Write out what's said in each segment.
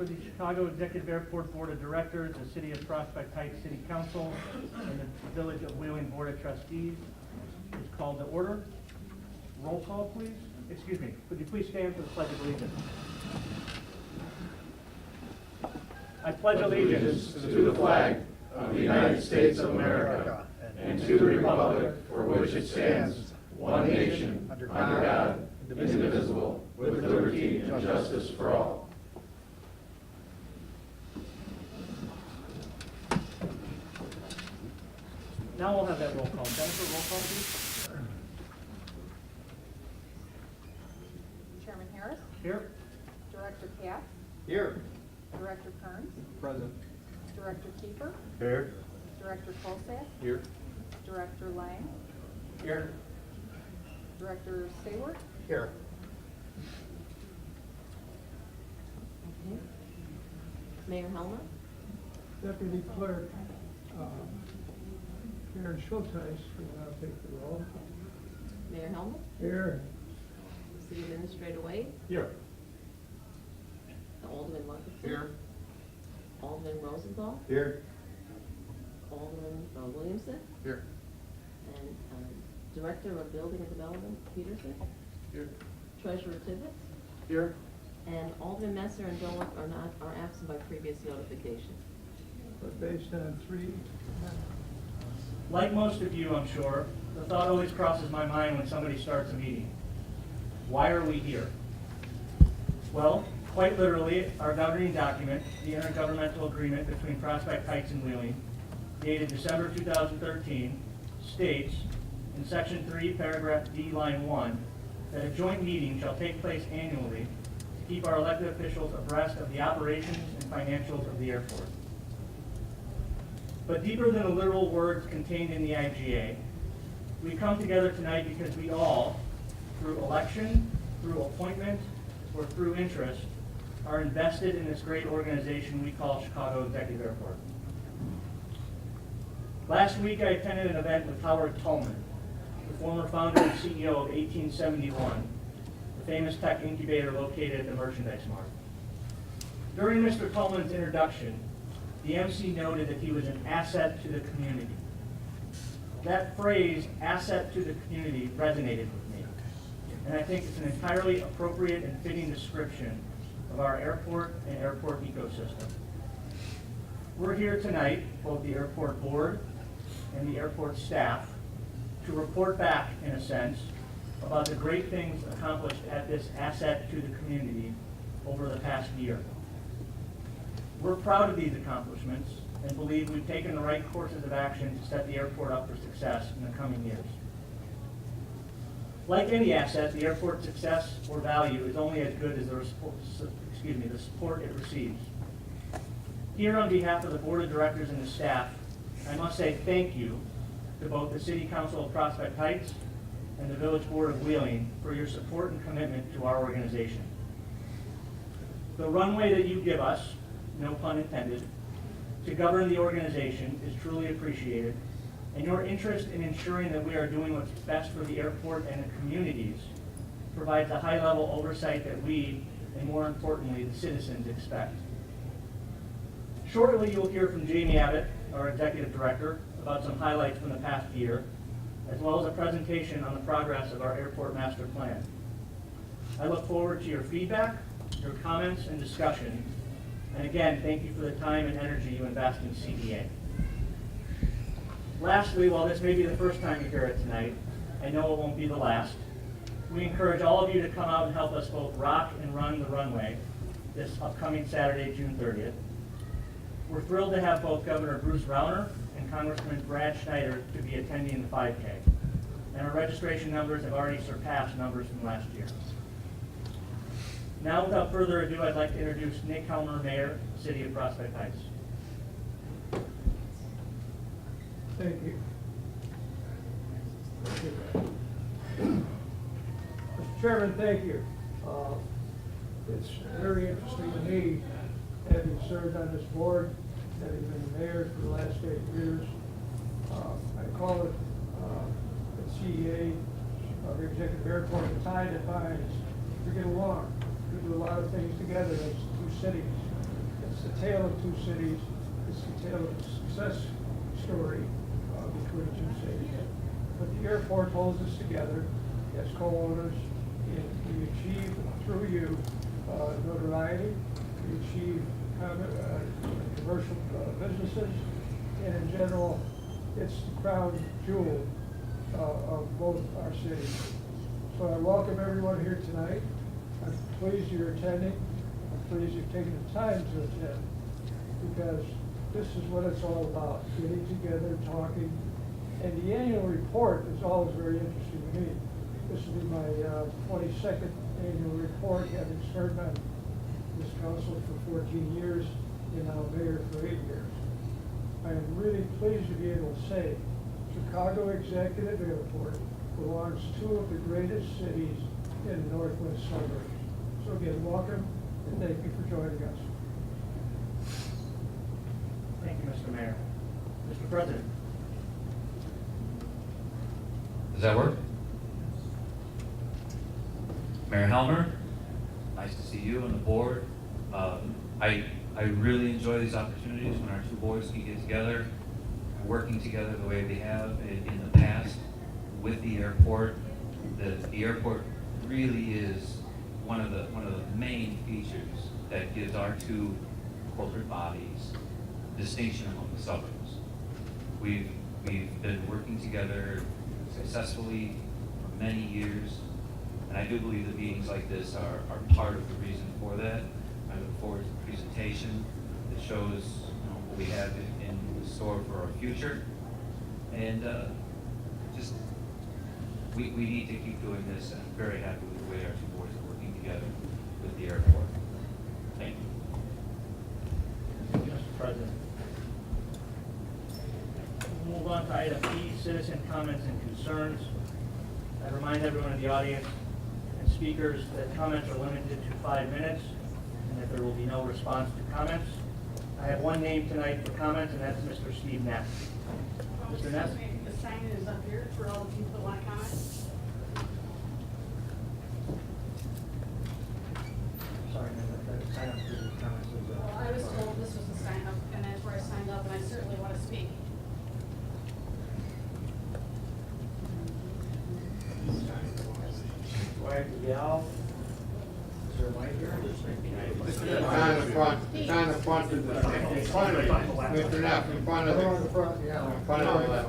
For the Chicago Executive Airport Board of Directors, the City of Prospect Heights City Council, and the Village of Wheeling Board of Trustees is called to order. Roll call, please. Excuse me, would you please stand for the Pledge of Allegiance? I pledge allegiance To the flag of the United States of America and to the republic for which it stands, one nation, under God, indivisible, with liberty and justice for all. Now we'll have that roll call. Jennifer, roll call, please. Chairman Harris, Here. Director Katz, Here. Director Kearns, Present. Director Kiefer, Here. Director Kolsack, Here. Director Lang, Here. Director Sayward, Here. Okay. Mayor Helmer, Deputy Clerk, Karen Schulteis will now take the roll. Mayor Helmer, Here. City Administrator Wade, Here. Alderman Marketson. Here. Alderman Rosenthal, Here. Alderman Williamson, Here. and Director of Building and Development Peterson, Here. Treasurer Tibbetts, Here. and Alderman Messer and Dolan are absent by previous notification. But based on three, Like most of you, I'm sure, the thought always crosses my mind when somebody starts a meeting. Why are we here? Well, quite literally, our governing document, the intergovernmental agreement between Prospect Heights and Wheeling, dated December 2013, states in Section 3, Paragraph D, Line 1, that a joint meeting shall take place annually to keep our elected officials abreast of the operations and financials of the airport. But deeper than the literal words contained in the IGA, we come together tonight because we all, through election, through appointment, or through interest, are invested in this great organization we call Chicago Executive Airport. Last week I attended an event with Howard Tullman, the former founder and CEO of 1871, the famous tech incubator located at the Merchandise Mart. During Mr. Tullman's introduction, the MC noted that he was an asset to the community. That phrase, asset to the community, resonated with me. And I think it's an entirely appropriate and fitting description of our airport and airport ecosystem. We're here tonight, both the airport board and the airport staff, to report back, in a sense, about the great things accomplished at this asset to the community over the past year. We're proud of these accomplishments and believe we've taken the right courses of action to set the airport up for success in the coming years. Like any asset, the airport's success or value is only as good as the support it receives. Here on behalf of the Board of Directors and the staff, I must say thank you to both the City Council of Prospect Heights and the Village Board of Wheeling for your support and commitment to our organization. The runway that you give us, no pun intended, to govern the organization is truly appreciated, and your interest in ensuring that we are doing what's best for the airport and the communities provides a high-level oversight that we, and more importantly, the citizens expect. Shortly, you'll hear from Jamie Abbott, our Executive Director, about some highlights from the past year, as well as a presentation on the progress of our airport master plan. I look forward to your feedback, your comments, and discussion. And again, thank you for the time and energy you invest in CEA. Lastly, while this may be the first time you hear it tonight, I know it won't be the last. We encourage all of you to come out and help us both rock and run the runway this upcoming Saturday, June 30th. We're thrilled to have both Governor Bruce Rauner and Congressman Brad Schneider to be attending the 5K. And our registration numbers have already surpassed numbers from last year. Now, without further ado, I'd like to introduce Nick Helmer, Mayor, City of Prospect Heights. thank you. Mr. Chairman, thank you. It's very interesting to me, having served on this board, having been mayor for the last 8 years. I call it at CEA, the Executive Airport, the tie that binds. We get along. We do a lot of things together as two cities. It's the tale of two cities. It's the tale of a success story between two cities. But the airport holds us together as co-owners, and we achieve, through you, notoriety. We achieve commercial businesses, and in general, it's the crown jewel of both our cities. So I welcome everyone here tonight. I'm pleased you're attending. I'm pleased you've taken the time to attend, because this is what it's all about, getting together, talking. And the annual report is always very interesting to me. This will be my 22nd annual report, having served on this council for 14 years and now mayor for 8 years. I am really pleased to be able to say Chicago Executive Airport belongs to two of the greatest cities in the northwest suburbs. So again, welcome, and thank you for joining us. Thank you, Mr. Mayor. Mr. President. Does that work? Mayor Helmer, nice to see you and the board. I really enjoy these opportunities when our two boards can get together, working together the way they have in the past with the airport. The airport really is one of the main features that gives our two corporate bodies distinction among the suburbs. We've been working together successfully for many years, and I do believe that meetings like this are part of the reason for that. I look forward to the presentation that shows what we have in store for our future, and we need to keep doing this, and I'm very happy with the way our two boards are working together with the airport. Thank you. Thank you, Mr. President. We'll move on to item E, citizen comments and concerns. I remind everyone in the audience and speakers that comments are limited to 5 minutes, and that there will be no response to comments. I have one name tonight for comments, and that's Mr. Steve Ness. Mr. Ness? The sign is up here for all the people that want to comment. Sorry, the sign up for the comments is, Well, I was told this was the sign up, and that's where I signed up, and I certainly want to speak. Do I have to yell? Is there a mic here? It's on the front, it's on the front of the, in front of it, Mr. Neff, in front of Go it. on the front, yeah. In front of it.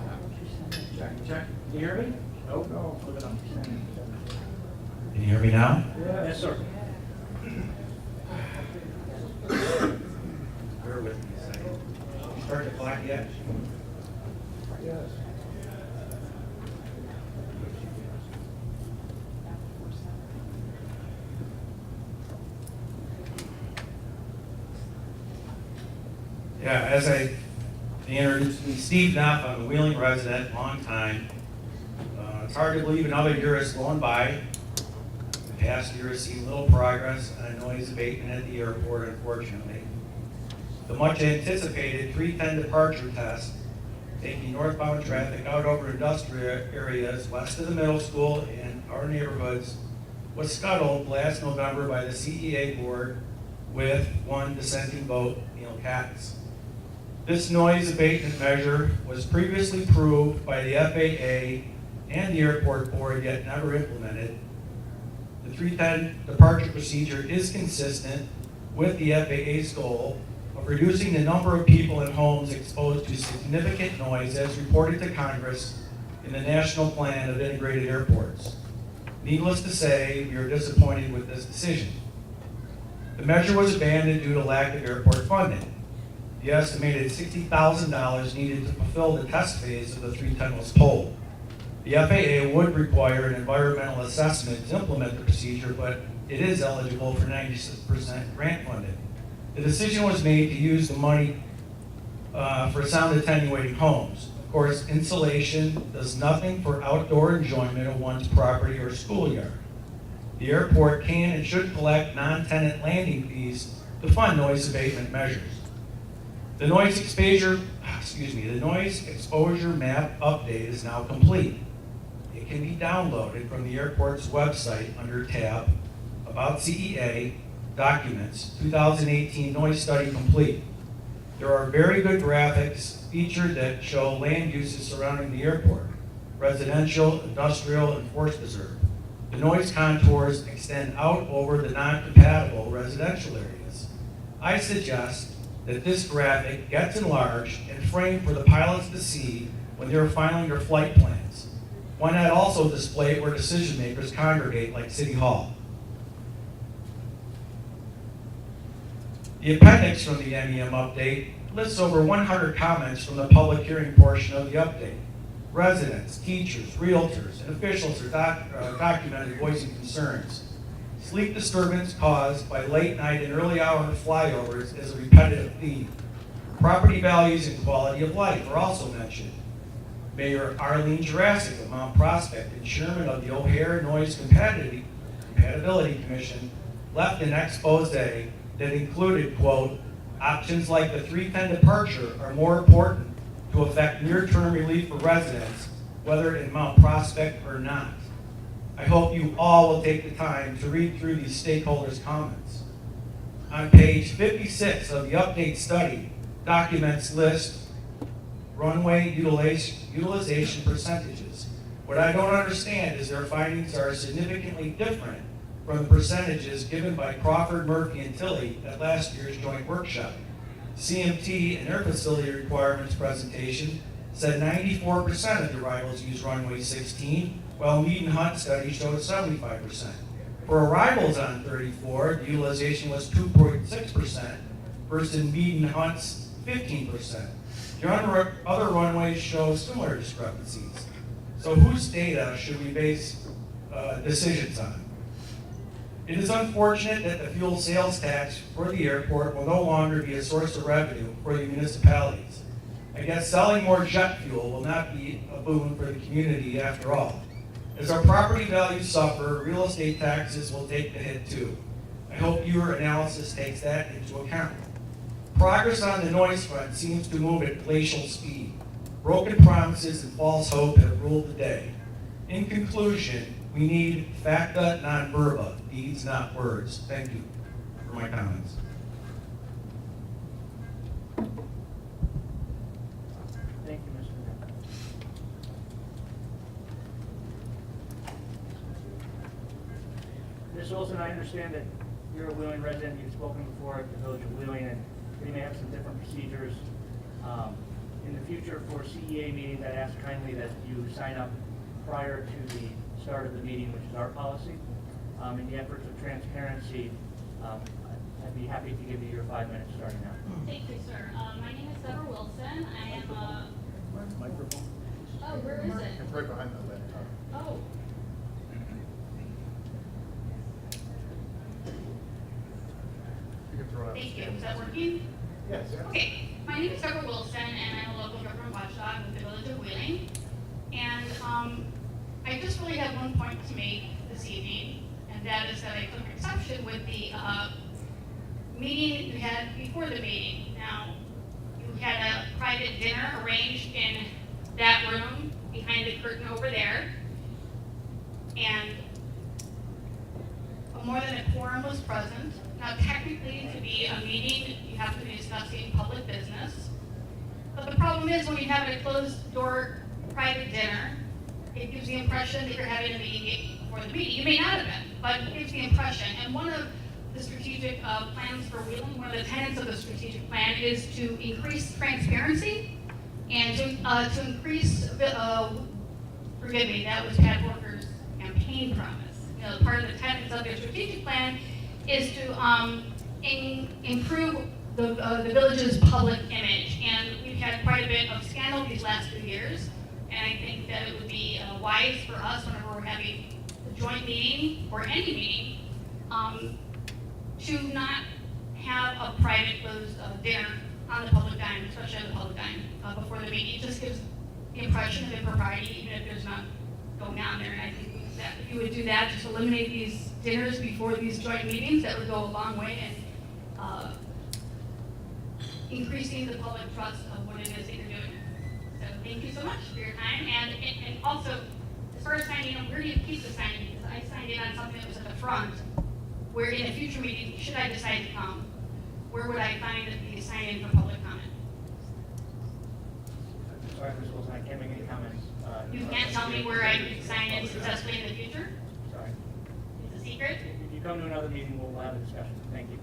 Check. Can you hear me? Nope. No. Look it up. Can you hear me now? Yes, sir. Bear with me a second. Start the clock yet? Yes. Yeah, as I introduced me, Steve Knopf, I'm a Wheeling resident, long time. It's hard to believe another year is going by. The past year has seen little progress on noise abatement at the airport, unfortunately. The much anticipated 310 departure test, taking northbound traffic out over industrial areas west of the middle school and our neighborhoods, was scuttled last November by the CEA board with one dissenting vote, Neil Katz. This noise abatement measure was previously approved by the FAA and the airport board, yet never implemented. The 310 departure procedure is consistent with the FAA's goal of reducing the number of people in homes exposed to significant noise as reported to Congress in the National Plan of Integrated Airports. Needless to say, we are disappointed with this decision. The measure was abandoned due to lack of airport funding. The estimated $60,000 needed to fulfill the test phase of the 310 was pulled. The FAA would require an environmental assessment to implement the procedure, but it is eligible for 96% grant funding. The decision was made to use the money for sound attenuating homes. Of course, insulation does nothing for outdoor enjoyment of one's property or schoolyard. The airport can and should collect non-tenant landing fees to fund noise abatement measures. The noise exposure map update is now complete. It can be downloaded from the airport's website under tab About CEA documents, 2018 noise study complete. There are very good graphics featured that show land uses surrounding the airport, residential, industrial, and forest preserve. The noise contours extend out over the non-compatible residential areas. I suggest that this graphic gets enlarged and framed for the pilots to see when they're filing their flight plans. Why not also display it where decision makers congregate like City Hall? The appendix from the NEM update lists over 100 comments from the public hearing portion of the update. Residents, teachers, realtors, and officials are documented voicing concerns. Sleep disturbance caused by late night and early hour flyovers is a repetitive theme. Property values and quality of life are also mentioned. Mayor Arlene Jurassic of Mount Prospect and chairman of the O'Hare Noise Compatibility Commission left an expose that included, quote, options like the 310 departure are more important to affect near-term relief for residents, whether in Mount Prospect or not. I hope you all will take the time to read through these stakeholders' comments. On page 56 of the update study, documents list runway utilization percentages. What I don't understand is their findings are significantly different from the percentages given by Crawford, Murphy, and Tilley at last year's joint workshop. CMT and their facility requirements presentation said 94% of the arrivals use runway 16, while Mead and Hunt study showed 75%. For arrivals on 34, the utilization was 2.6% versus Mead and Hunt's 15%. The other runways show similar discrepancies. So whose data should we base decisions on? It is unfortunate that the fuel sales tax for the airport will no longer be a source of revenue for the municipalities. I guess selling more jet fuel will not be a boon for the community after all. As our property values suffer, real estate taxes will take the hit too. I hope your analysis takes that into account. Progress on the noise front seems to move at glacial speed. Broken promises and false hope have ruled the day. In conclusion, we need facta non verba, deeds not words. Thank you for my comments. Thank you, Mr. Mayor. Ms. Wilson, I understand that you're a Wheeling resident. You've spoken before at the Village of Wheeling, and we may have some different procedures. In the future for CEA meetings, I'd ask kindly that you sign up prior to the start of the meeting, which is our policy. In the efforts of transparency, I'd be happy to give you your 5 minutes starting now. Thank you, sir. My name is Deborah Wilson. I am a, Microphone? oh, where is it? It's right behind the laptop. Oh. You can throw it out. Thank you. Is that working? Yes. Okay. My name is Deborah Wilson, and I'm a local government watchdog with the Village of Wheeling. And I just really have one point to make this evening, and that is that I took exception with the meeting you had before the meeting. Now, you had a private dinner arranged in that room behind the curtain over there, and more than a quorum was present. Now, technically, to be a meeting, you have to be discussing public business. But the problem is when you have a closed-door private dinner, it gives the impression that you're having a meeting before the meeting. You may not have been, but it gives the impression. And one of the strategic plans for Wheeling, one of the tenets of the strategic plan is to increase transparency and to increase, forgive me, that was Pat Walker's campaign promise. You know, part of the tenets of their strategic plan is to improve the village's public image. And we've had quite a bit of scandal these last few years. And I think that it would be wise for us whenever we're having a joint meeting or any meeting to not have a private closed dinner on the public dime, especially on the public dime before the meeting. It just gives the impression of impropriety, even if there's not going on there. And I think that if you would do that, just eliminate these dinners before these joint meetings, that would go a long way in increasing the public trust of what it is that you're doing. So thank you so much for your time. And also, as far as signing in, where do you keep the signing? Because I signed in on something that was at the front, where in a future meeting, should I decide to come, where would I find the sign in for public comment? Sorry, Ms. Wilson, I can't make any comments. You can't tell me where I could sign in successfully in the future? Sorry. It's a secret? If you come to another meeting, we'll have a discussion. Thank you.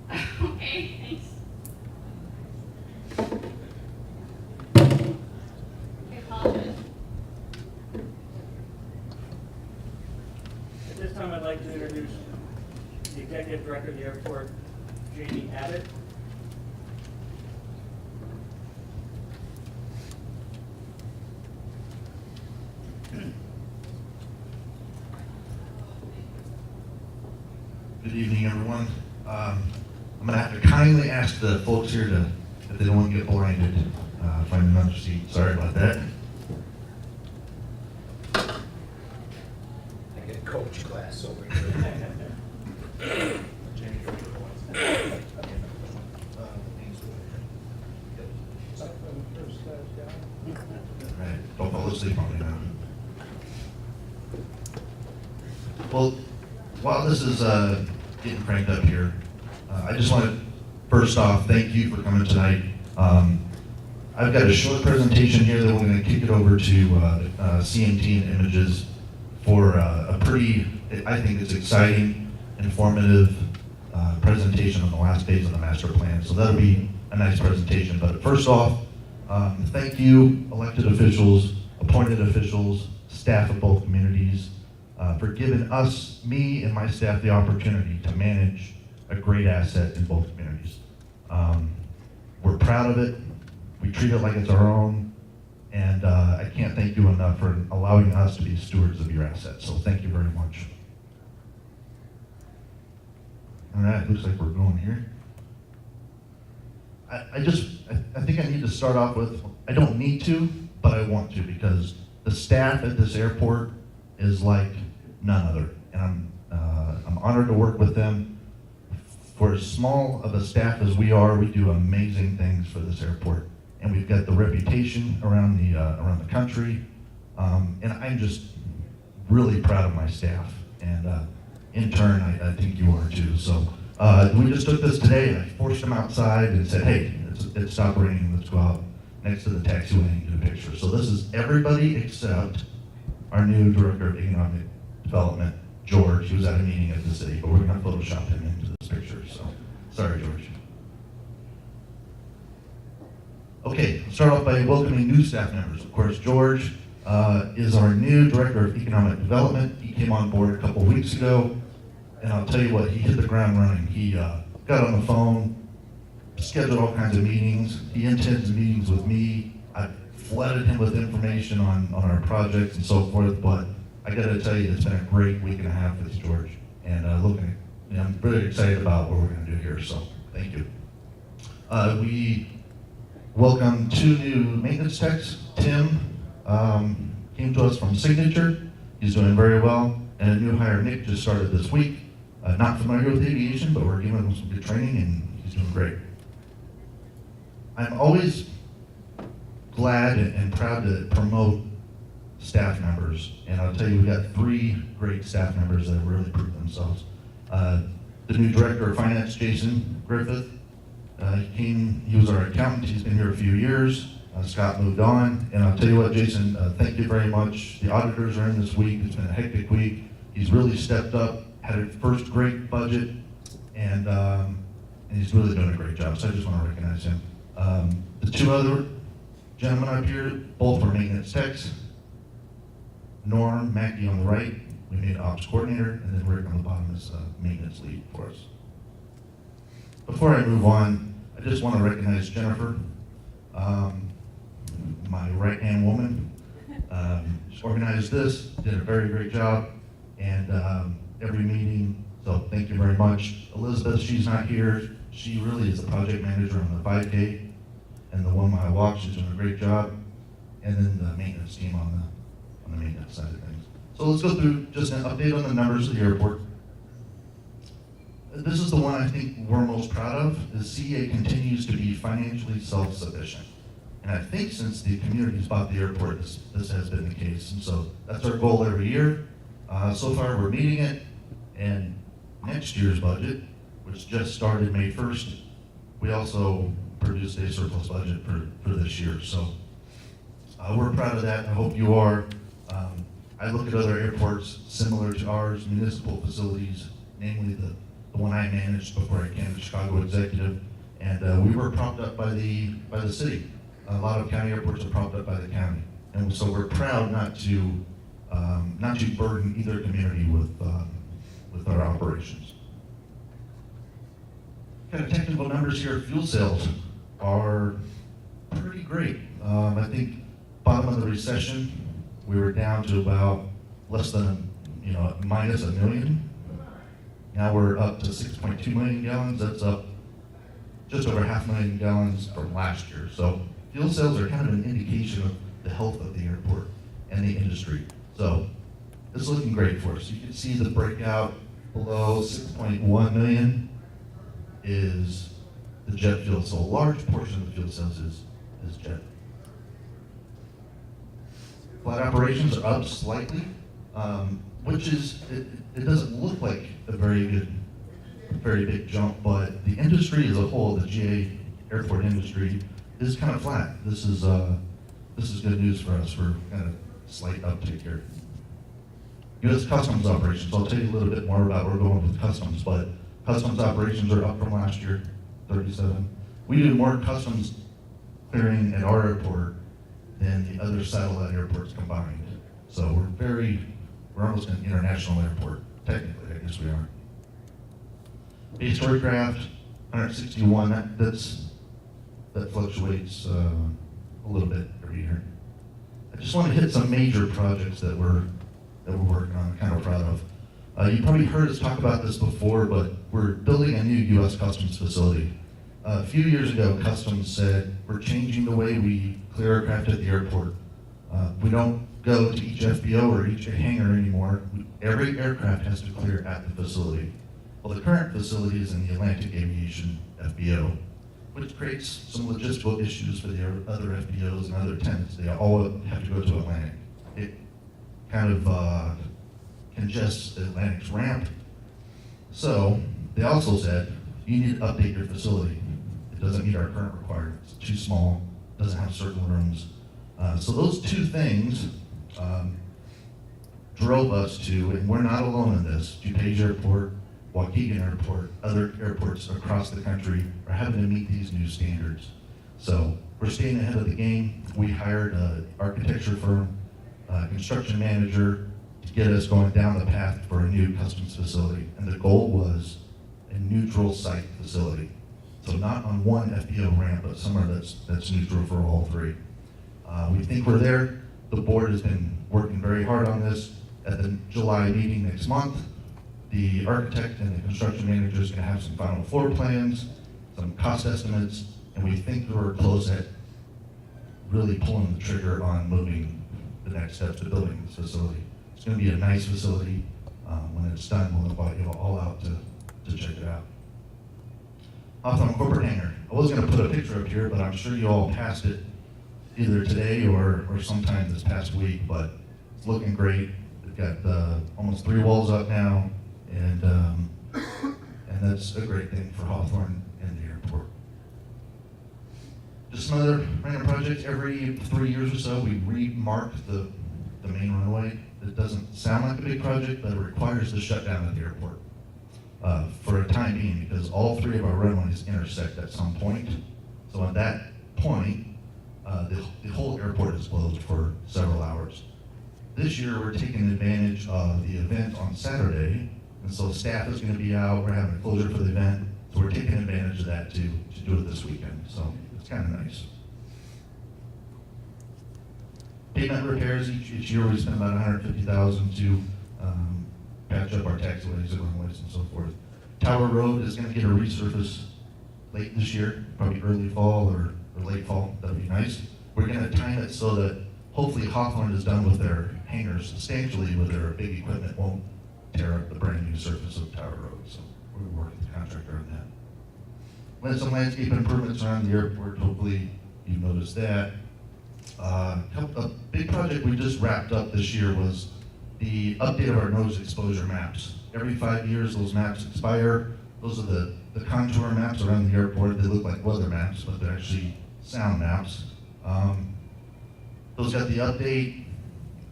Okay, thanks. I apologize. At this time, I'd like to introduce the Executive Director of the airport, Jamie Abbott. Good evening, everyone. I'm going to have to kindly ask the folks here to, if they don't want to get blinded, find another seat. Sorry about that. I get a coach class over here. All right, don't fall asleep on me now. Well, while this is getting cranked up here, I just want to first off thank you for coming tonight. I've got a short presentation here that we're going to kick it over to CMT and Images for a pretty, I think it's exciting, informative presentation on the last phase of the master plan. So that'll be a nice presentation. But first off, thank you, elected officials, appointed officials, staff of both communities, for giving us, me and my staff, the opportunity to manage a great asset in both communities. We're proud of it. We treat it like it's our own. And I can't thank you enough for allowing us to be stewards of your assets. So thank you very much. All right, looks like we're going here. I think I need to start off with, I don't need to, but I want to, because the staff at this airport is like none other. And I'm honored to work with them. For as small of a staff as we are, we do amazing things for this airport. And we've got the reputation around the country. And I'm just really proud of my staff. And in turn, I think you are too. So we just took this today, and I forced them outside and said, hey, it's stopped raining, let's go out next to the taxiway and get a picture. So this is everybody except our new Director of Economic Development, George. He was at a meeting at the city, but we're gonna Photoshop him into this picture, so sorry, George. Okay, let's start off by welcoming new staff members. Of course, George is our new Director of Economic Development. He came on board a couple weeks ago, and I'll tell you what, he hit the ground running. He got on the phone, scheduled all kinds of meetings. He attends meetings with me. I flooded him with information on our projects and so forth, but I gotta tell you, it's been a great week and a half with George. And I'm really excited about what we're gonna do here, so thank you. We welcome two new maintenance techs. Tim came to us from Signature. He's doing very well. And a new hire, Nick, just started this week. Not familiar with aviation, but we're giving him some good training, and he's doing great. I'm always glad and proud to promote staff members, and I'll tell you, we've got 3 great staff members that have really proved themselves. The new Director of Finance, Jason Griffith, he was our accountant. He's been here a few years. Scott moved on, and I'll tell you what, Jason, thank you very much. The auditors are in this week. It's been a hectic week. He's really stepped up, had a first great budget, and he's really doing a great job, so I just want to recognize him. The 2 other gentlemen up here, both are maintenance techs. Norm Mackey on the right, we made ops coordinator, and then Rick on the bottom is maintenance lead for us. Before I move on, I just want to recognize Jennifer, my right-hand woman. She organized this, did a very great job, and every meeting, so thank you very much. Elizabeth, she's not here. She really is the project manager on the 5K and the 1 mile walk. She's doing a great job. And then the maintenance team on the maintenance side of things. So let's go through just an update on the numbers of the airport. This is the one I think we're most proud of. The CEA continues to be financially self-sufficient. And I think since the communities bought the airport, this has been the case. And so that's our goal every year. So far we're meeting it, and next year's budget, which just started May 1st, we also produced a surplus budget for this year. So we're proud of that. I hope you are. I look at other airports similar to ours, municipal facilities, namely the one I managed before I became the Chicago executive, and we were propped up by the city. A lot of county airports are propped up by the county, and so we're proud not to burden either community with our operations. Kind of technical numbers here. Fuel sales are pretty great. I think bottom of the recession, we were down to about less than minus 1 million. Now we're up to 6.2 million gallons. That's up just over 500,000 gallons from last year. So fuel sales are kind of an indication of the health of the airport and the industry. So it's looking great for us. You can see the breakout below. 6.1 million is the jet fuel. So a large portion of the fuel sales is jet. Flight operations are up slightly, which is, it doesn't look like a very big jump, but the industry as a whole, the GA airport industry, is kind of flat. This is good news for us. We're kind of slight uptick here. U.S. Customs operations, I'll tell you a little bit more about where we're going with customs, but customs operations are up from last year, 37. We do more customs clearing at our airport than the other satellite airports combined. So we're almost an international airport, technically, I guess we are. Base aircraft, 161, that fluctuates a little bit every year. I just want to hit some major projects that we're working on, kind of proud of. You probably heard us talk about this before, but we're building a new U.S. Customs facility. A few years ago, Customs said, we're changing the way we clear aircraft at the airport. We don't go to each FBO or each hangar anymore. Every aircraft has to clear at the facility. Well, the current facility is in the Atlantic Aviation FBO, which creates some logistical issues for the other FBOs and other tenants. They all have to go to Atlantic. It kind of congests Atlantic's ramp. So they also said, you need to update your facility. It doesn't meet our current requirements. It's too small, doesn't have certain rooms. So those two things drove us to, and we're not alone in this, DuPage Airport, Waukegan Airport, other airports across the country are having to meet these new standards. So we're staying ahead of the game. We hired an architecture firm, construction manager to get us going down the path for a new customs facility. And the goal was a neutral site facility. So not on one FBO ramp, but somewhere that's neutral for all three. We think we're there. The board has been working very hard on this. At the July meeting next month, the architect and the construction manager is going to have some final floor plans, some cost estimates, and we think we're close at really pulling the trigger on moving the next steps to building this facility. It's going to be a nice facility. When it's done, we'll invite you all out to check it out. Hawthorne Corporate Hangar. I was going to put a picture up here, but I'm sure you all passed it either today or sometime this past week, but it's looking great. We've got almost 3 walls up now, and that's a great thing for Hawthorne and the airport. Just some other random projects. Every 3 years or so, we remark the main runway. It doesn't sound like a big project, but it requires the shutdown of the airport for a time being, because all 3 of our runways intersect at some point. So at that point, the whole airport is closed for several hours. This year, we're taking advantage of the event on Saturday, and so staff is going to be out. We're having a closure for the event, so we're taking advantage of that to do it this weekend. So it's kind of nice. Pavement repairs, each year we spend about $150,000 to patch up our taxiways and runways and so forth. Tower Road is going to get a resurface late this year, probably early fall or late fall. That'd be nice. We're going to time it so that hopefully Hawthorne is done with their hangars substantially, where their big equipment won't tear up the brand new surface of Tower Road. So we're working with the contractor on that. We had some landscape improvements around the airport. Hopefully you noticed that. A big project we just wrapped up this year was the update of our nose exposure maps. Every 5 years, those maps expire. Those are the contour maps around the airport. They look like weather maps, but they're actually sound maps. Those got the update.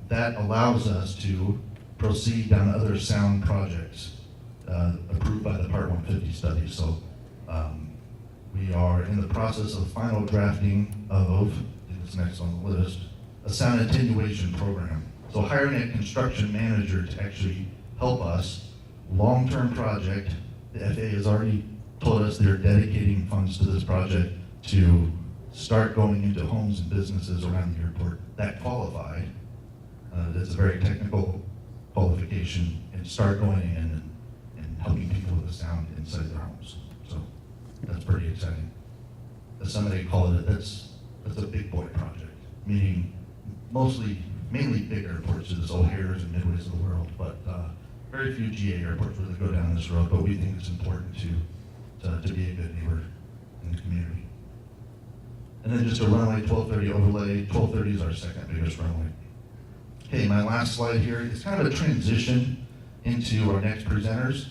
That allows us to proceed down other sound projects approved by the Part 150 study. So we are in the process of final drafting of, I think it's next on the list, a sound attenuation program. So hiring a construction manager to actually help us, long-term project. The FAA has already told us they're dedicating funds to this project to start going into homes and businesses around the airport that qualify. It's a very technical qualification, and start going in and helping people with the sound inside their homes. So that's pretty exciting. As somebody called it, that's a big boy project, meaning mainly big airports, is O'Hare's and Midways of the world, but very few GA airports really go down this road, but we think it's important to be a good neighbor in the community. And then just a runway 1230 overlay. 1230 is our second biggest runway. Okay, my last slide here is kind of a transition into our next presenters.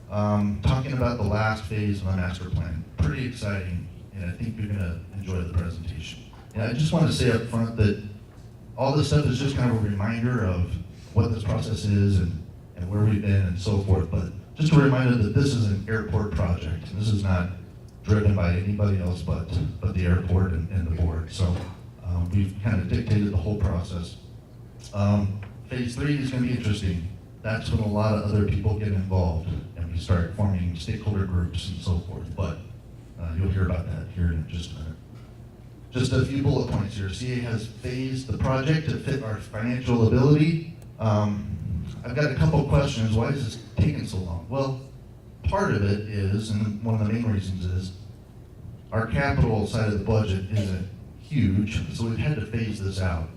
Talking about the last phase of my master plan. Pretty exciting, and I think you're gonna enjoy the presentation. And I just want to say up front that all this stuff is just kind of a reminder of what this process is and where we've been and so forth, but just a reminder that this is an airport project. This is not driven by anybody else but the airport and the board. So we've kind of dictated the whole process. Phase 3 is going to be interesting. That's when a lot of other people get involved and we start forming stakeholder groups and so forth, but you'll hear about that here in just a minute. Just a few bullet points here. CA has phased the project to fit our financial ability. I've got a couple questions. Why is this taking so long? Well, part of it is, and one of the main reasons is, our capital side of the budget isn't huge, so we've had to phase this out.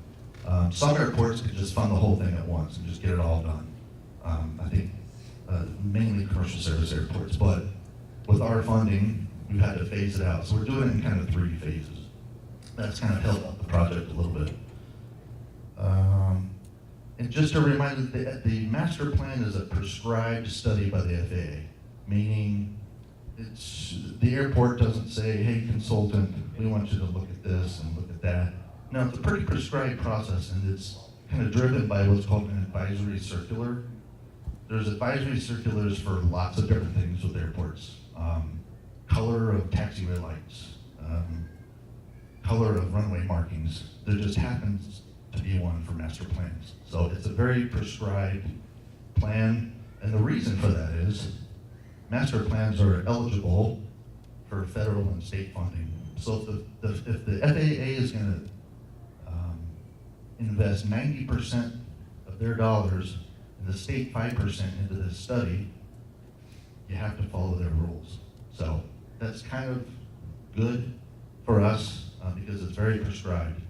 Some airports could just fund the whole thing at once and just get it all done. I think mainly commercial service airports, but with our funding, we've had to phase it out. So we're doing it in kind of 3 phases. That's kind of held up the project a little bit. And just a reminder that the master plan is a prescribed study by the FAA, meaning the airport doesn't say, hey, consultant, we want you to look at this and look at that. No, it's a pretty prescribed process, and it's kind of driven by what's called an advisory circular. There's advisory circulars for lots of different things with airports. Color of taxiway lights, color of runway markings. There just happens to be one for master plans. So it's a very prescribed plan, and the reason for that is master plans are eligible for federal and state funding. So if the FAA is going to invest 90% of their dollars and the state 5% into this study, you have to follow their rules. So that's kind of good for us because it's very prescribed.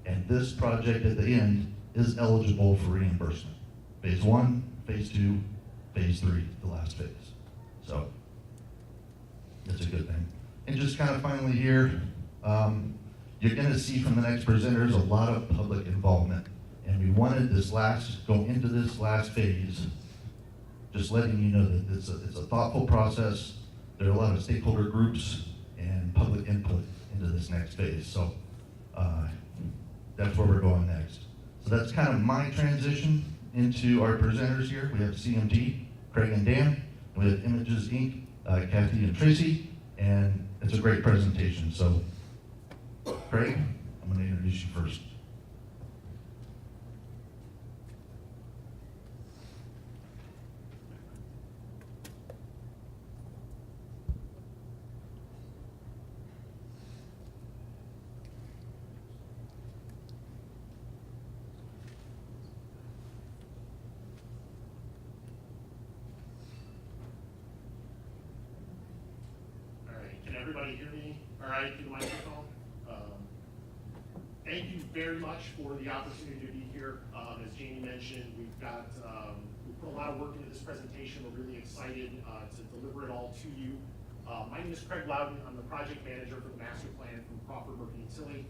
And this project at the end is eligible for reimbursement. Phase 1, phase 2, phase 3, the last phase. So that's a good thing. And just kind of finally here, you're going to see from the next presenters a lot of public involvement. And we wanted go into this last phase, just letting you know that it's a thoughtful process. There are a lot of stakeholder groups and public input into this next phase. So that's where we're going next. So that's kind of my transition into our presenters here. We have CMT, Craig and Dan. We have Images Inc., Kathy and Tracy, and it's a great presentation. So Craig, I'm going to introduce you first. Can everybody hear me all right through the microphone? Thank you very much for the opportunity to be here. As Jamie mentioned, we put a lot of work into this presentation. We're really excited to deliver it all to you. My name is Craig Loudon. I'm the project manager for the master plan from Crawford Murphy and Tilly.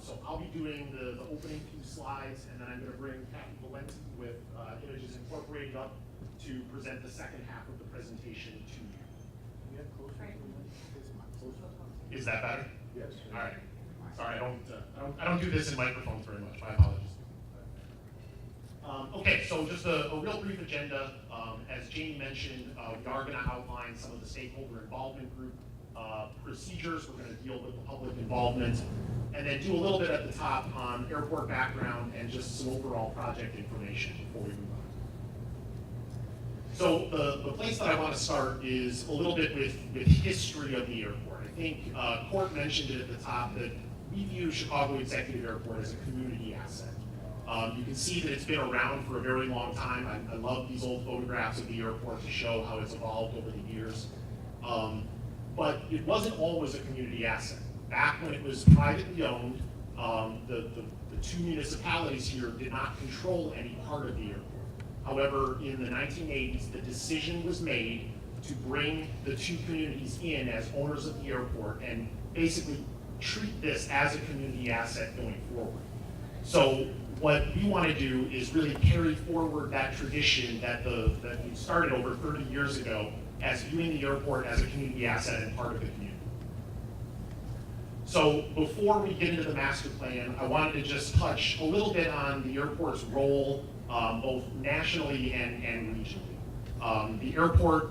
So I'll be doing the opening few slides, and then I'm going to bring Kathy Valenti with images incorporated up to present the second half of the presentation to you. Is that better? Yes. All right. Sorry, I don't do this in microphones very much. My apologies. Okay, so just a real brief agenda. As Jamie mentioned, we are going to outline some of the stakeholder involvement group procedures. We're going to deal with the public involvement, and then do a little bit at the top on airport background and just some overall project information before we move on. So the place that I want to start is a little bit with history of the airport. I think Court mentioned it at the top that we view Chicago Executive Airport as a community asset. You can see that it's been around for a very long time. I love these old photographs of the airport to show how it's evolved over the years. But it wasn't always a community asset. Back when it was privately owned, the two municipalities here did not control any part of the airport. However, in the 1980s, the decision was made to bring the two communities in as owners of the airport and basically treat this as a community asset going forward. So what we want to do is really carry forward that tradition that we started over 30 years ago as viewing the airport as a community asset and part of the community. So before we get into the master plan, I wanted to just touch a little bit on the airport's role, both nationally and regionally. The airport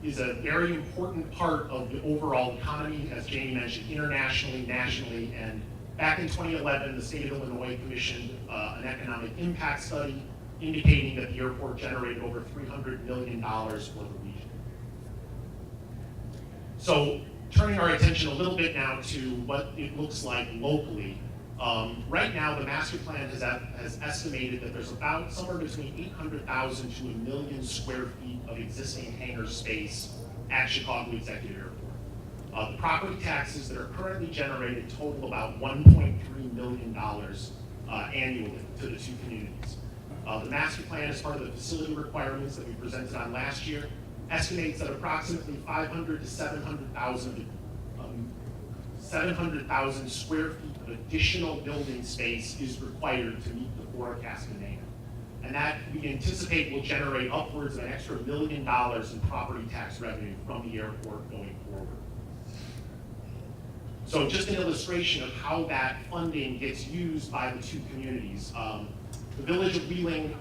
is a very important part of the overall economy, as Jamie mentioned, internationally, nationally, and back in 2011, the state of Illinois commissioned an economic impact study indicating that the airport generated over $300 million for the region. So turning our attention a little bit now to what it looks like locally. Right now, the master plan has estimated that there's about somewhere between 800,000 to 1 million square feet of existing hangar space at Chicago Executive Airport. The property taxes that are currently generated total about $1.3 million annually to the two communities. The master plan, as part of the facility requirements that we presented on last year, estimates that approximately 500 to 700,000 square feet of additional building space is required to meet the forecast demand. And that we anticipate will generate upwards of an extra $1 million in property tax revenue from the airport going forward. So just an illustration of how that funding gets used by the two communities. The Village of Wheeling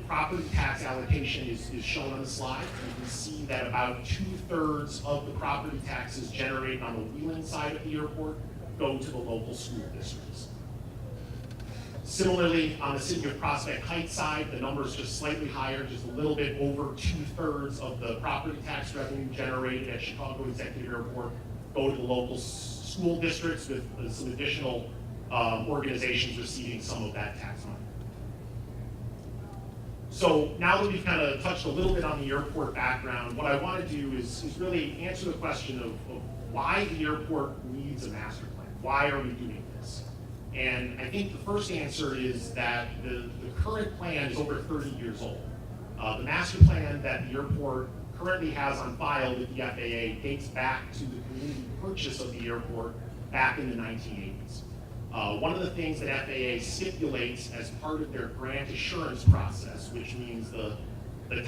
property tax allocation is shown on the slide. You can see that about 2/3 of the property taxes generated on the Wheeling side of the airport go to the local school districts. Similarly, on the City of Prospect Heights side, the number is just slightly higher, just a little bit over 2/3 of the property tax revenue generated at Chicago Executive Airport go to the local school districts, with some additional organizations receiving some of that tax money. So now that we've kind of touched a little bit on the airport background, what I want to do is really answer the question of why the airport needs a master plan. Why are we doing this? And I think the first answer is that the current plan is over 30 years old. The master plan that the airport currently has on file with the FAA dates back to the community purchase of the airport back in the 1980s. One of the things that FAA stipulates as part of their grant assurance process, which means the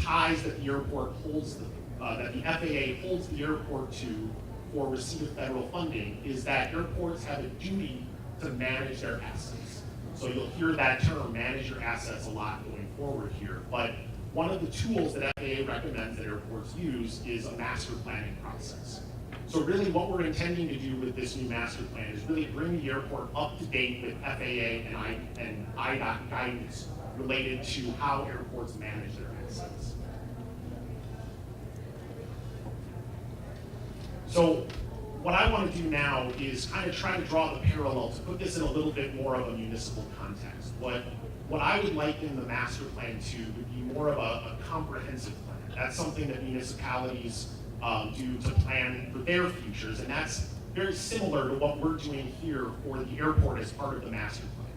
ties that the airport holds, that the FAA holds the airport to for receipt of federal funding, is that airports have a duty to manage their assets. So you'll hear that term, manage your assets, a lot going forward here. But one of the tools that FAA recommends that airports use is a master planning process. So really what we're intending to do with this new master plan is really bring the airport up to date with FAA and IDOT guidance related to how airports manage their assets. So what I want to do now is kind of try to draw the parallel to put this in a little bit more of a municipal context. What I would liken the master plan to would be more of a comprehensive plan. That's something that municipalities do to plan for their futures, and that's very similar to what we're doing here for the airport as part of the master plan.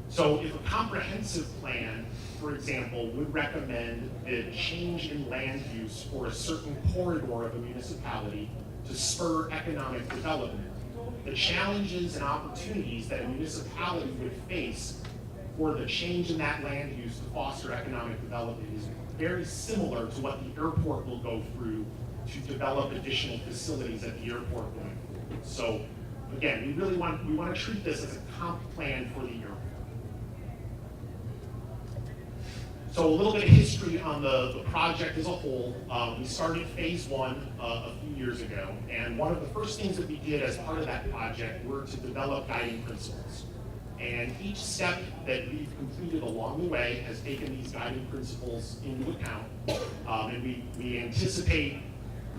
So if a comprehensive plan, for example, would recommend a change in land use for a certain corridor of a municipality to spur economic development, the challenges and opportunities that a municipality would face for the change in that land use to foster economic development is very similar to what the airport will go through to develop additional facilities at the airport going forward. So again, we want to treat this as a comp plan for the airport. So a little bit of history on the project as a whole. We started phase one a few years ago, and one of the first things that we did as part of that project were to develop guiding principles. And each step that we've completed along the way has taken these guiding principles into account. And we anticipate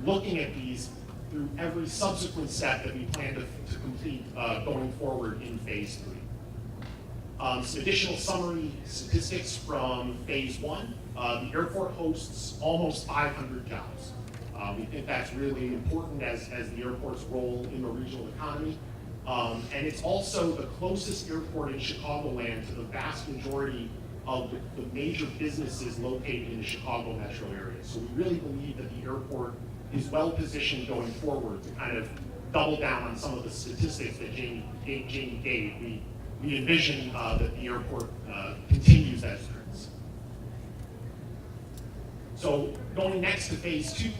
looking at these through every subsequent step that we plan to complete going forward in phase three. Some additional summary statistics from phase one. The airport hosts almost 500 jobs. We think that's really important as the airport's role in the regional economy. And it's also the closest airport in Chicagoland to the vast majority of the major businesses located in the Chicago metro area. So we really believe that the airport is well positioned going forward to kind of double down on some of the statistics that Jamie gave. We envision that the airport continues that strength. So going next to phase two,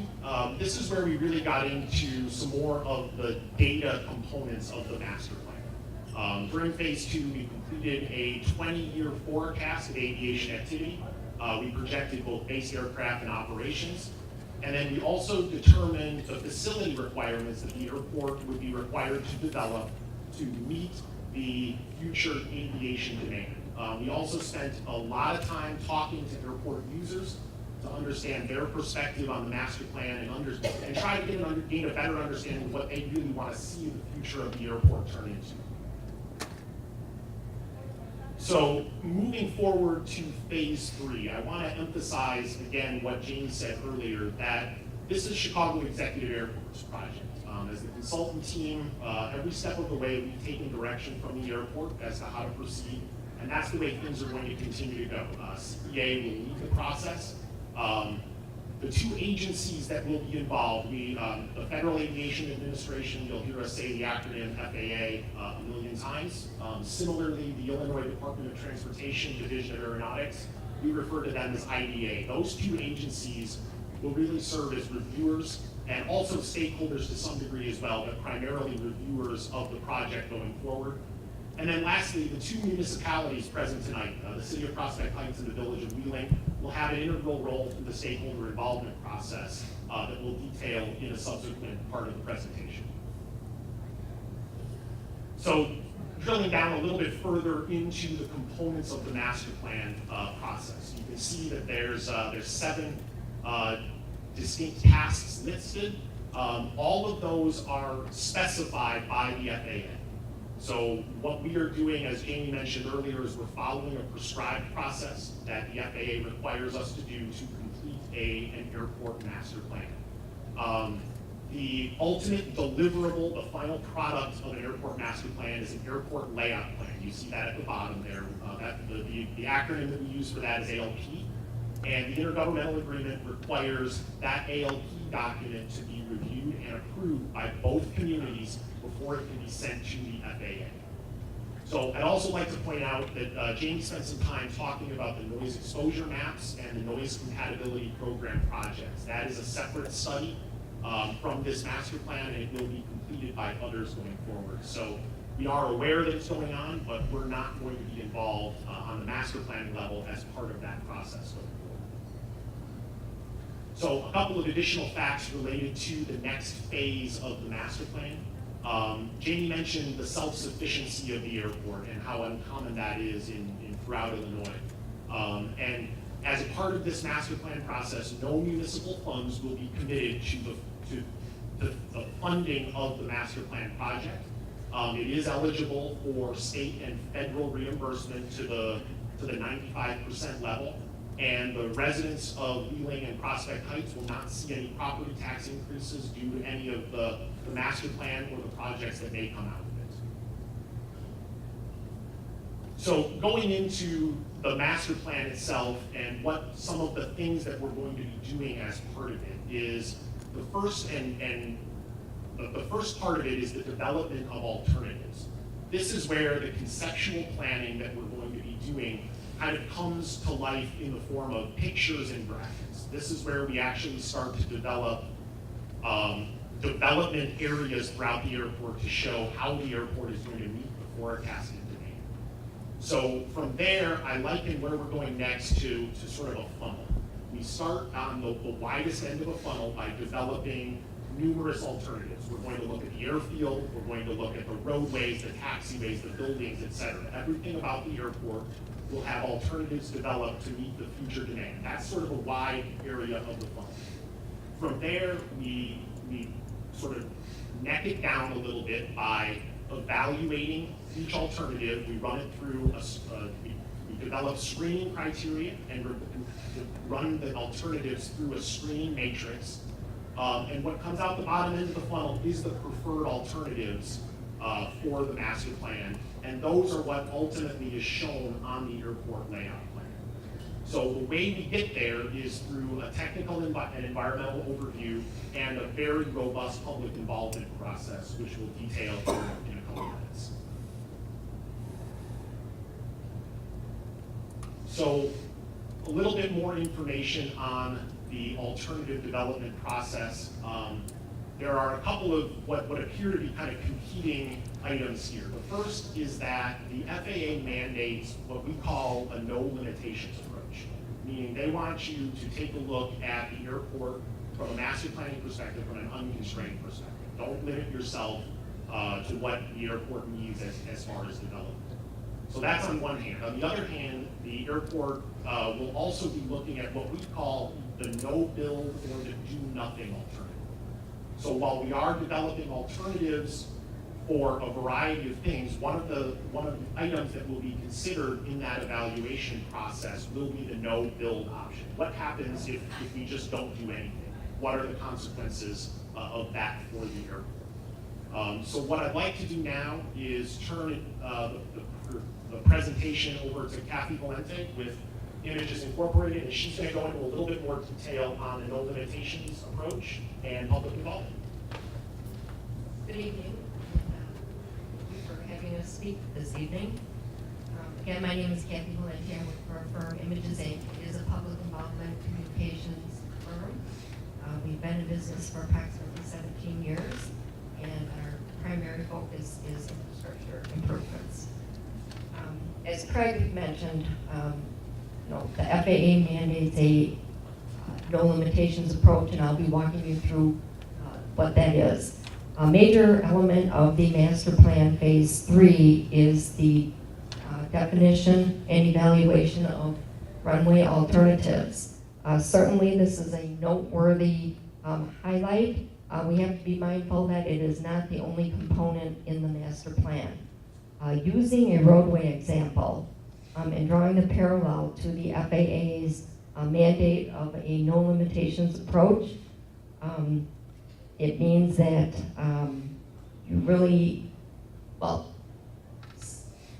this is where we really got into some more of the data components of the master plan. During phase two, we completed a 20-year forecast of aviation activity. We projected both base aircraft and operations. And then we also determined the facility requirements that the airport would be required to develop to meet the future aviation demand. We also spent a lot of time talking to airport users to understand their perspective on the master plan and try to gain a better understanding of what they really want to see the future of the airport turn into. So moving forward to phase three, I want to emphasize again what Jamie said earlier, that this is Chicago Executive Airport's project. As the consultant team, every step of the way we've taken direction from the airport as to how to proceed, and that's the way things are going to continue to go. CPA will lead the process. The two agencies that will be involved, the Federal Aviation Administration, you'll hear us say the acronym FAA a million times. Similarly, the Illinois Department of Transportation Division of Aeronautics, we refer to them as IDA. Those two agencies will really serve as reviewers and also stakeholders to some degree as well, but primarily reviewers of the project going forward. And then lastly, the two municipalities present tonight, the City of Prospect Heights and the Village of Wheeling, will have an integral role through the stakeholder involvement process that we'll detail in a subsequent part of the presentation. So drilling down a little bit further into the components of the master plan process, you can see that there's 7 distinct tasks listed. All of those are specified by the FAA. So what we are doing, as Jamie mentioned earlier, is we're following a prescribed process that the FAA requires us to do to complete an airport master plan. The ultimate deliverable, the final product of an airport master plan is an airport layout plan. You see that at the bottom there. The acronym that we use for that is ALP. And the intergovernmental agreement requires that ALP document to be reviewed and approved by both communities before it can be sent to the FAA. So I'd also like to point out that Jamie spent some time talking about the noise exposure maps and the noise compatibility program projects. That is a separate study from this master plan, and it will be completed by others going forward. So we are aware that it's going on, but we're not going to be involved on the master planning level as part of that process going forward. So a couple of additional facts related to the next phase of the master plan. Jamie mentioned the self-sufficiency of the airport and how uncommon that is throughout Illinois. And as a part of this master plan process, no municipal funds will be committed to the funding of the master plan project. It is eligible for state and federal reimbursement to the 95% level. And the residents of Wheeling and Prospect Heights will not see any property tax increases due to any of the master plan or the projects that may come out of it. So going into the master plan itself and what some of the things that we're going to be doing as part of it is the first and the first part of it is the development of alternatives. This is where the conceptual planning that we're going to be doing kind of comes to life in the form of pictures and graphics. This is where we actually start to develop development areas throughout the airport to show how the airport is going to meet the forecasted demand. So from there, I liken where we're going next to sort of a funnel. We start on the widest end of a funnel by developing numerous alternatives. We're going to look at the airfield, we're going to look at the roadways, the taxiways, the buildings, et cetera. Everything about the airport will have alternatives developed to meet the future demand. That's sort of a wide area of the funnel. From there, we sort of neck it down a little bit by evaluating each alternative. We run it through, we develop screening criteria and run the alternatives through a screening matrix. And what comes out the bottom end of the funnel is the preferred alternatives for the master plan. And those are what ultimately is shown on the airport layout plan. So the way we get there is through a technical and environmental overview and a very robust public involvement process, which we'll detail in a couple minutes. So a little bit more information on the alternative development process. There are a couple of what appear to be kind of competing items here. The first is that the FAA mandates what we call a no limitations approach, meaning they want you to take a look at the airport from a master planning perspective, from an unconstrained perspective. Don't limit yourself to what the airport needs as far as development. So that's on one hand. On the other hand, the airport will also be looking at what we call the no build or the do nothing alternative. So while we are developing alternatives for a variety of things, one of the items that will be considered in that evaluation process will be the no build option. What happens if we just don't do anything? What are the consequences of that for the airport? So what I'd like to do now is turn the presentation over to Kathy Valente with Images Incorporated, and she's going to go into a little bit more detail on the no limitations approach and public involvement. Good evening. Thank you for having us speak this evening. Again, my name is Kathy Valente. I work for our firm, Images Inc. It is a public involvement communications firm. We've been in business for approximately 17 years, and our primary focus is infrastructure improvements. As Craig mentioned, the FAA mandates a no limitations approach, and I'll be walking you through what that is. A major element of the master plan phase 3 is the definition and evaluation of runway alternatives. Certainly this is a noteworthy highlight. We have to be mindful that it is not the only component in the master plan. Using a roadway example and drawing the parallel to the FAA's mandate of a no limitations approach, it means that you really,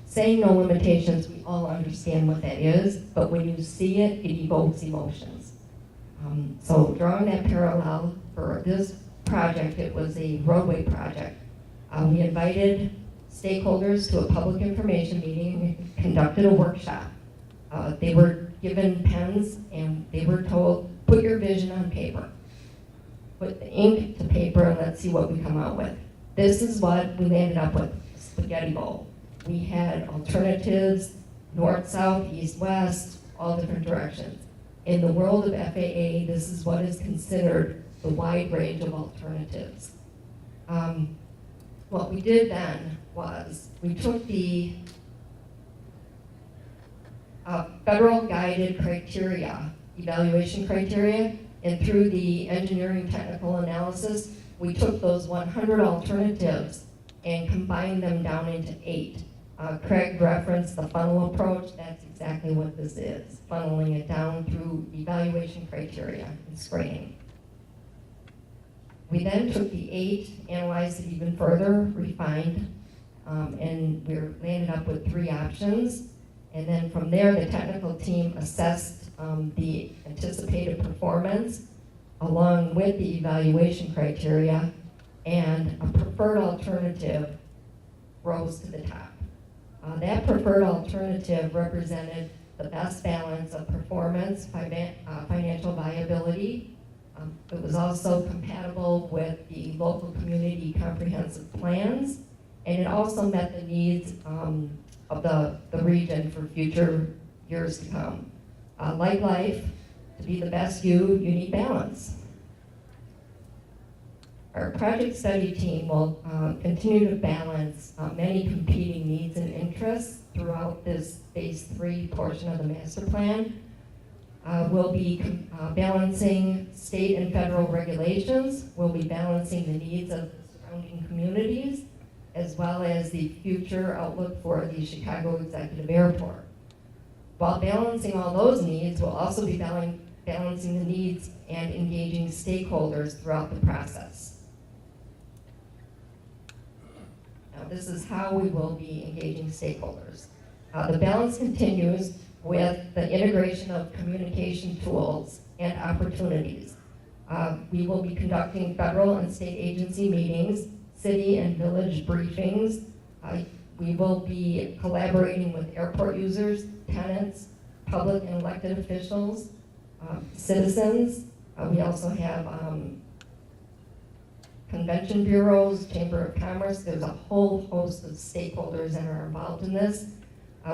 saying no limitations, we all understand what that is, but when you see it, it evokes emotions. So drawing that parallel for this project, it was a roadway project. We invited stakeholders to a public information meeting and conducted a workshop. They were given pens and they were told, put your vision on paper. Put the ink to paper and let's see what we come out with. This is what we landed up with, spaghetti bowl. We had alternatives, north, south, east, west, all different directions. In the world of FAA, this is what is considered the wide range of alternatives. What we did then was we took the federal guided criteria, evaluation criteria, and through the engineering technical analysis, we took those 100 alternatives and combined them down into 8. Craig referenced the funnel approach. That's exactly what this is, funneling it down through evaluation criteria and screening. We then took the 8, analyzed it even further, refined, and we landed up with 3 options. And then from there, the technical team assessed the anticipated performance along with the evaluation criteria and a preferred alternative rose to the top. That preferred alternative represented the best balance of performance, financial viability. It was also compatible with the local community comprehensive plans, and it also met the needs of the region for future years to come. Like life, to be the best you need balance. Our project study team will continue to balance many competing needs and interests throughout this phase 3 portion of the master plan. We'll be balancing state and federal regulations. We'll be balancing the needs of the surrounding communities, as well as the future outlook for the Chicago Executive Airport. While balancing all those needs, we'll also be balancing the needs and engaging stakeholders throughout the process. Now, this is how we will be engaging stakeholders. The balance continues with the integration of communication tools and opportunities. We will be conducting federal and state agency meetings, city and village briefings. We will be collaborating with airport users, tenants, public and elected officials, citizens. We also have convention bureaus, Chamber of Commerce. There's a whole host of stakeholders that are involved in this.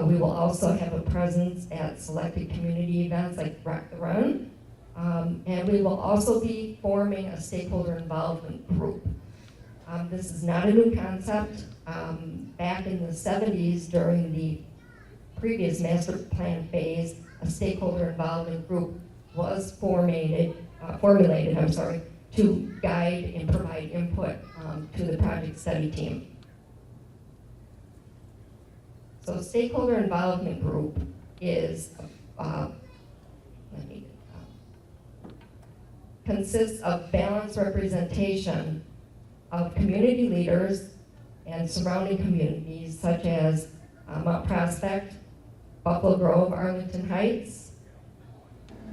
We will also have a presence at selected community events like Rock the Run. And we will also be forming a stakeholder involvement group. This is not a new concept. Back in the 70s, during the previous master plan phase, a stakeholder involvement group was formulated, to guide and provide input to the project study team. So stakeholder involvement group is, consists of balanced representation of community leaders and surrounding communities such as Mount Prospect, Buffalo Grove, Arlington Heights,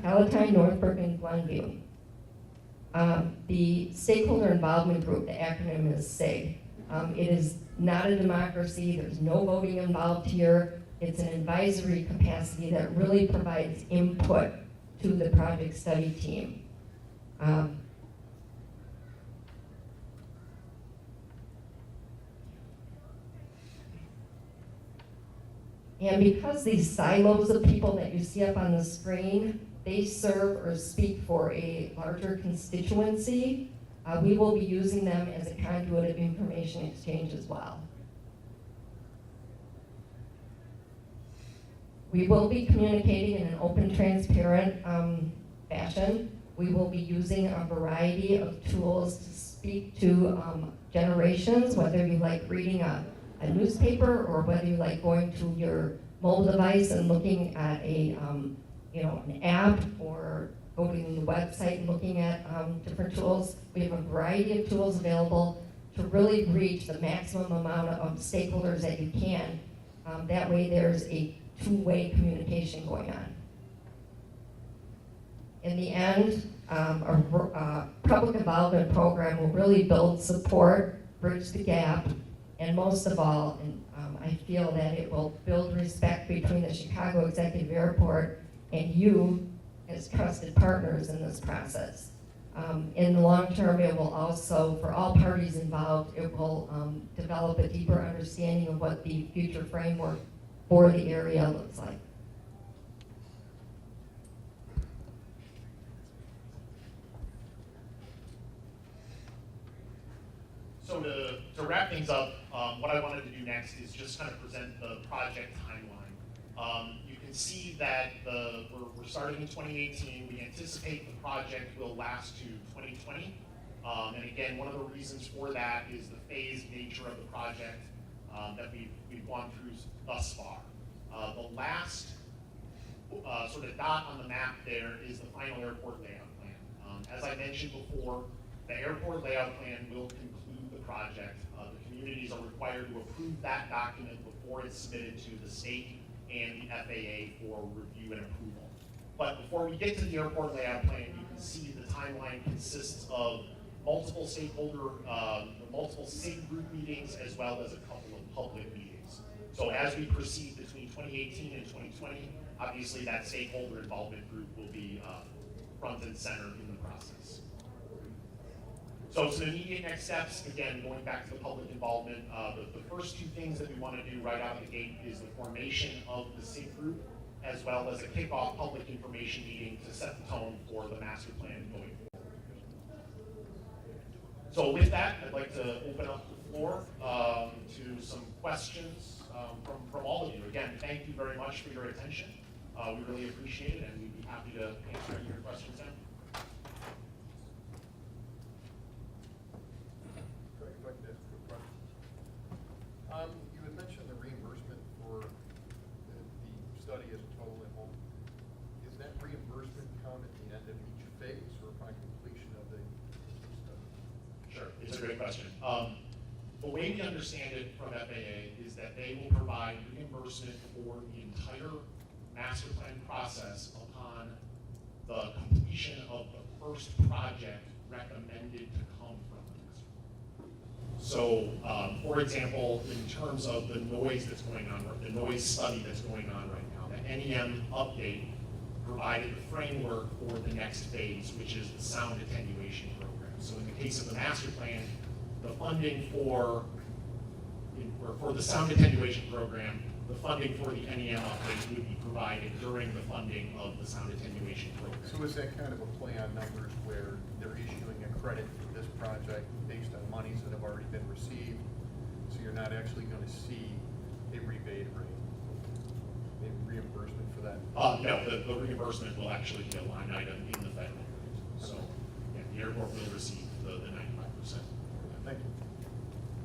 Palatine, Northbrook, and Glenview. The stakeholder involvement group, the acronym is SIG. It is not a democracy, there's no voting involved here. It's an advisory capacity that really provides input to the project study team. And because these silos of people that you see up on the screen, they serve or speak for a larger constituency, we will be using them as a conduit of information exchange as well. We will be communicating in an open, transparent fashion. We will be using a variety of tools to speak to generations, whether you like reading a newspaper or whether you like going to your mobile device and looking at an app, or going to the website and looking at different tools. We have a variety of tools available to really reach the maximum amount of stakeholders that you can. That way there's a two-way communication going on. In the end, our public involvement program will really build support, bridge the gap, and most of all, I feel that it will build respect between the Chicago Executive Airport and you as trusted partners in this process. In the long term, it will also, for all parties involved, it will develop a deeper understanding of what the future framework for the area looks like. So to wrap things up, what I wanted to do next is just kind of present the project timeline. You can see that we're starting in 2018. We anticipate the project will last to 2020. And again, one of the reasons for that is the phased nature of the project that we've gone through thus far. The last sort of dot on the map there is the final airport layout plan. As I mentioned before, the airport layout plan will conclude the project. The communities are required to approve that document before it's submitted to the state and the FAA for review and approval. But before we get to the airport layout plan, you can see the timeline consists of multiple multiple SIG group meetings, as well as a couple of public meetings. So as we proceed between 2018 and 2020, obviously that stakeholder involvement group will be front and center in the process. So some immediate next steps, again, going back to the public involvement, the first two things that we want to do right out of the gate is the formation of the SIG group, as well as a kickoff public information meeting to set the tone for the master plan going forward. So with that, I'd like to open up the floor to some questions from all of you. Again, thank you very much for your attention. We really appreciate it, and we'd be happy to answer your questions now. If I could ask a quick question. You had mentioned the reimbursement for the study as a total at home. Is that reimbursement come at the end of each phase or upon completion of the study? Sure, it's a great question. The way we understand it from FAA is that they will provide reimbursement for the entire master plan process upon the completion of the first project recommended to come from the master plan. So, for example, in terms of the noise that's going on, the noise study that's going on right now, the NEM update provided the framework for the next phase, which is the sound attenuation program. So in the case of the master plan, the funding for the sound attenuation program, the funding for the NEM update would be provided during the funding of the sound attenuation program. So is that kind of a play on numbers where they're issuing a credit for this project based on monies that have already been received? So you're not actually going to see a rebate rate, a reimbursement for that? No, the reimbursement will actually be a line item in the federal rate. So yeah, the airport will receive the 95%. Thank you.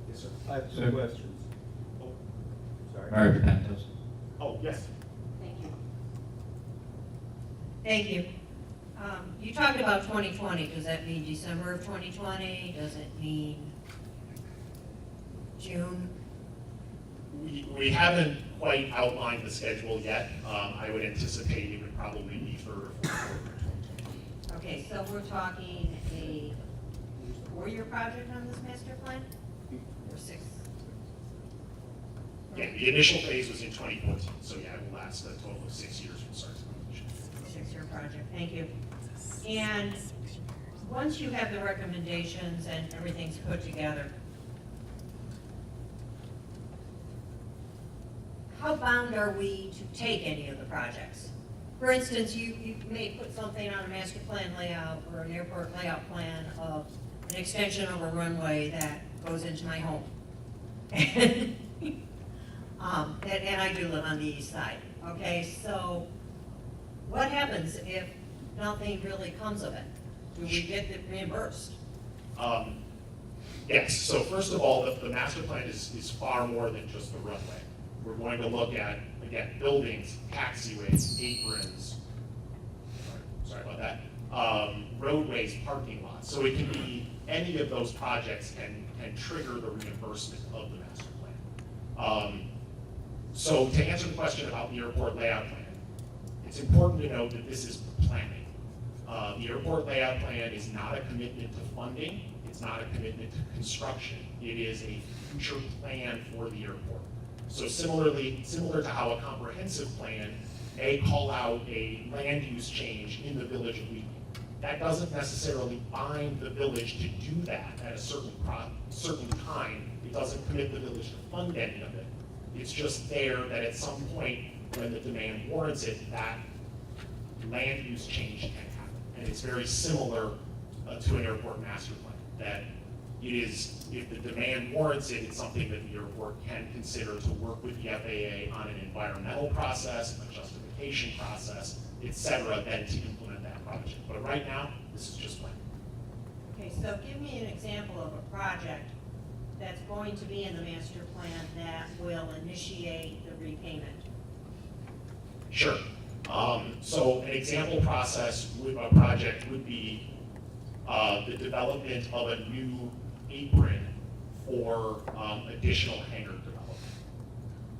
Yes, sir. I have some questions. Oh, Sorry. Mario Pantos. oh, yes. Thank you. Thank you. You talked about 2020. Does that mean December of 2020? Does it mean June? We haven't quite outlined the schedule yet. I would anticipate it would probably be third or fourth quarter of 2020. Okay, so we're talking a 4-year project on this master plan? Or 6? Yeah, the initial phase was in 2014, so yeah, it will last a total of 6 years from start to completion. 6-year project, thank you. And once you have the recommendations and everything's put together, how bound are we to take any of the projects? For instance, you may put something on a master plan layout or an airport layout plan of an extension of a runway that goes into my home. And I do live on the east side, okay? So what happens if nothing really comes of it? Do we get it reimbursed? Yes, so first of all, the master plan is far more than just the runway. We're going to look at, again, buildings, taxiways, aprons, sorry about that, roadways, parking lots. So it can be, any of those projects can trigger the reimbursement of the master plan. So to answer the question about the airport layout plan, it's important to note that this is planning. The airport layout plan is not a commitment to funding. It's not a commitment to construction. It is a future plan for the airport. So similar to how a comprehensive plan may call out a land use change in the village of Wheaton, that doesn't necessarily bind the village to do that at a certain time. It doesn't commit the village to fund any of it. It's just there that at some point when the demand warrants it, that land use change can happen. And it's very similar to an airport master plan, that it is, if the demand warrants it, it's something that the airport can consider to work with the FAA on an environmental process, a justification process, et cetera, then to implement that project. But right now, this is just planning. Okay, so give me an example of a project that's going to be in the master plan that will initiate the repayment. Sure. So an example project would be the development of a new apron for additional hangar development.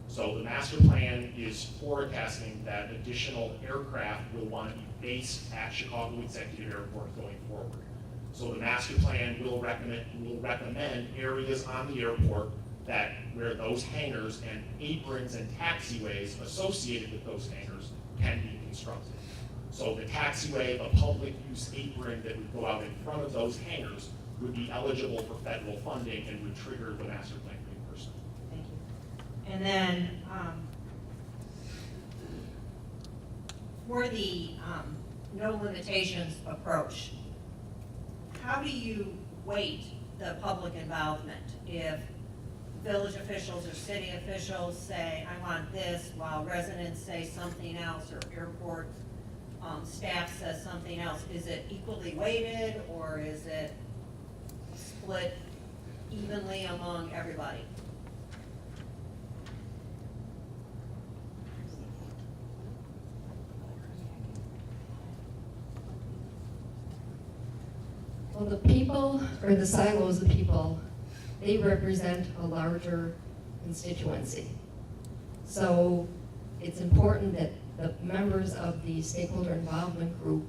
So the master plan is forecasting that additional aircraft will want to be based at Chicago Executive Airport going forward. So the master plan will recommend areas on the airport that where those hangars and aprons and taxiways associated with those hangars can be constructed. So the taxiway, the public use apron that would go out in front of those hangars would be eligible for federal funding and would trigger the master plan reimbursement. Thank you. And then, for the no limitations approach, how do you weight the public involvement if village officials or city officials say, I want this, while residents say something else, or airport staff says something else? Is it equally weighted, or is it split evenly among everybody? Well, the people, or the silos of people, they represent a larger constituency. So it's important that the members of the stakeholder involvement group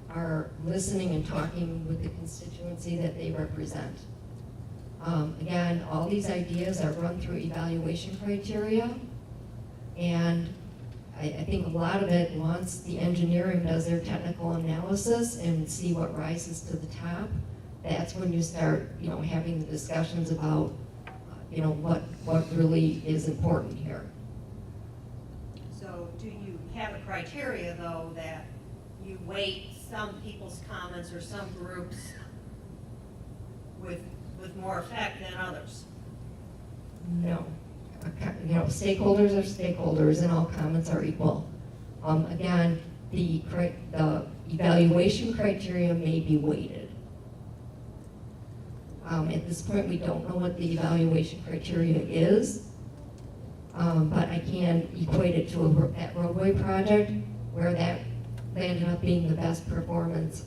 are listening and talking with the constituency that they represent. Again, all these ideas are run through evaluation criteria, and I think a lot of it, once the engineering does their technical analysis and see what rises to the top, that's when you start, having the discussions about, what really is important here. So do you have a criteria, though, that you weight some people's comments or some groups with more effect than others? No. Stakeholders are stakeholders and all comments are equal. Again, the evaluation criteria may be weighted. At this point, we don't know what the evaluation criteria is, but I can equate it to that roadway project where that ended up being the best performance,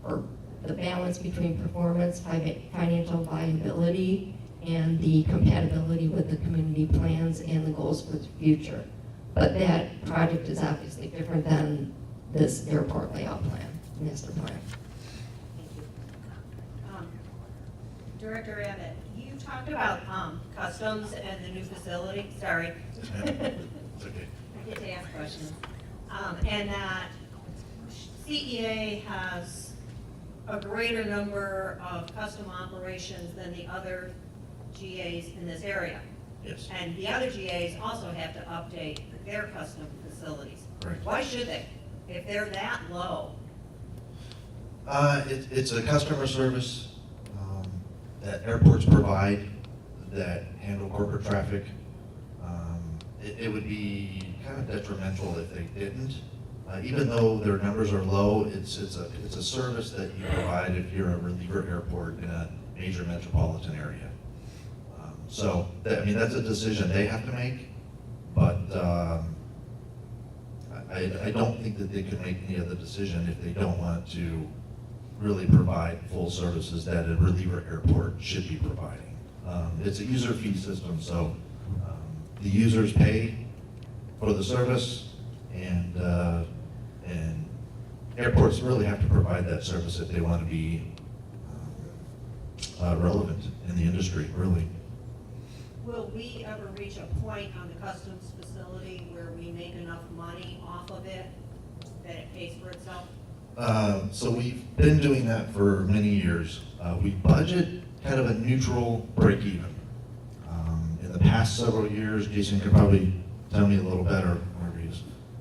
or the balance between performance, financial viability, and the compatibility with the community plans and the goals for the future. But that project is obviously different than this airport layout plan, master plan. Thank you. Director Abbott, you talked about customs and the new facility. Sorry. It's okay. I get to ask questions. And that CEA has a greater number of custom operations than the other GAs in this area. Yes. And the other GAs also have to update their custom facilities. Correct. Why should they? If they're that low? It's a customer service that airports provide that handle corporate traffic. It would be kind of detrimental if they didn't. Even though their numbers are low, it's a service that you provide if you're a reliever airport in a major metropolitan area. So, that's a decision they have to make, but I don't think that they could make any other decision if they don't want to really provide full services that a reliever airport should be providing. It's a user fee system, so the users pay for the service, and airports really have to provide that service if they want to be relevant in the industry, really. Will we ever reach a point on the customs facility where we make enough money off of it that it pays for itself? So we've been doing that for many years. We budget kind of a neutral break even. In the past several years, Jason could probably tell me a little better,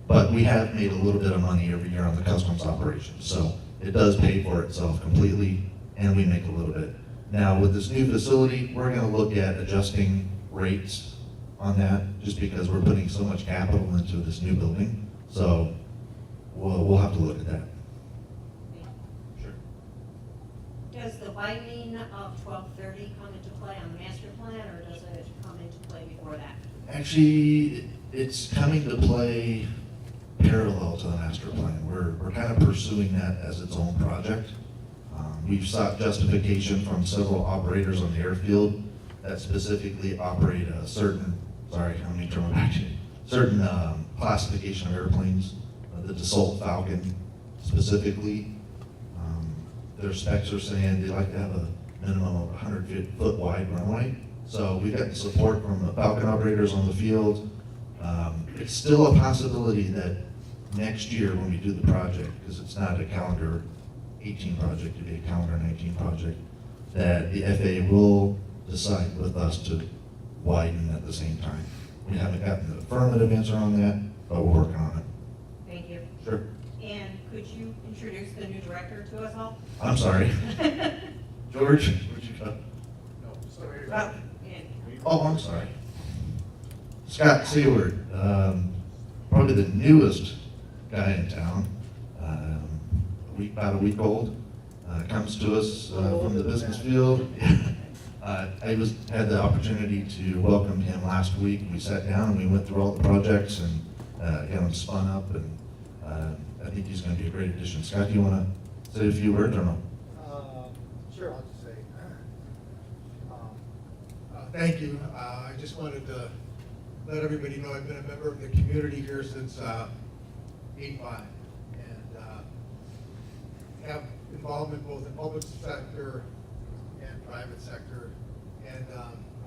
but we have made a little bit of money every year on the customs operations. So it does pay for itself completely, and we make a little bit. Now with this new facility, we're going to look at adjusting rates on that, just because we're putting so much capital into this new building. So we'll have to look at that. Sure. Does the widening of 1230 come into play on the master plan, or does it come into play before that? Actually, it's coming to play parallel to the master plan. We're kind of pursuing that as its own project. We've sought justification from several operators on the airfield that specifically operate a certain classification of airplanes, the Dassault Falcon specifically. their specs are saying they'd like to have a minimum of 100-foot wide runway. So we've got support from the Falcon operators on the field. It's still a possibility that next year when we do the project, because it's not a calendar 18 project, it'll be a calendar 19 project, that the FAA will decide with us to widen at the same time. We haven't gotten an affirmative answer on that, but we're working on it. Thank you. Sure. And could you introduce the new director to us all? I'm sorry. George, where'd you go? Well, Oh, I'm sorry. Scott Seward, probably the newest guy in town, about a week old, comes to us from the business field. I had the opportunity to welcome him last week. We sat down and we went through all the projects and got him spun up, and I think he's going to be a great addition. Scott, do you want to say a few words or no? Sure, I'll just say, thank you. I just wanted to let everybody know I've been a member of the community here since '85, and have involvement both in public sector and private sector, and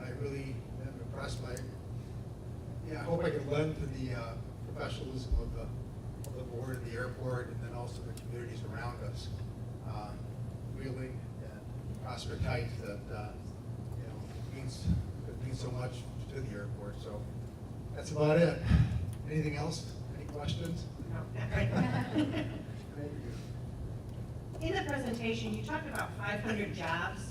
I really am impressed by, I hope I can lend to the professionalism of the board and the airport, and then also the communities around us, Wheeling and Prospect Heights, that means so much to the airport. So that's about it. Anything else? Any questions? no, not right now. In the presentation, you talked about 500 jobs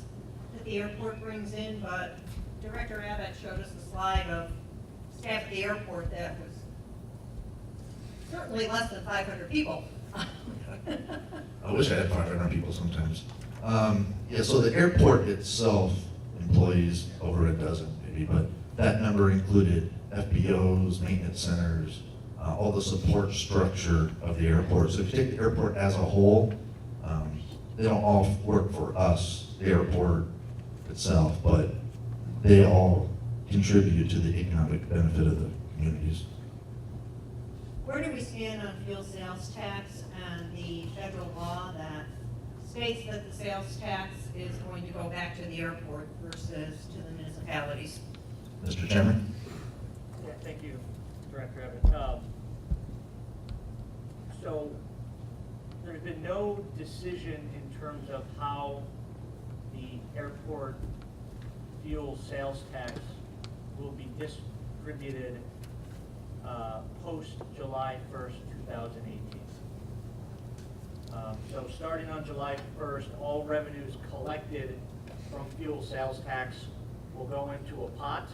that the airport brings in, but Director Abbott showed us a slide of staff at the airport that was certainly less than 500 people. I wish I had 500 people sometimes. Yeah, so the airport itself employs over a dozen maybe, but that number included FBOs, maintenance centers, all the support structure of the airport. So if you take the airport as a whole, they don't all work for us, the airport itself, but they all contribute to the economic benefit of the communities. Where do we stand on fuel sales tax and the federal law that states that the sales tax is going to go back to the airport versus to the municipalities? Mr. Chairman? Yeah, thank you, Director Abbott. So there's been no decision in terms of how the airport fuel sales tax will be distributed post July 1st, 2018. So starting on July 1st, all revenues collected from fuel sales tax will go into a pot,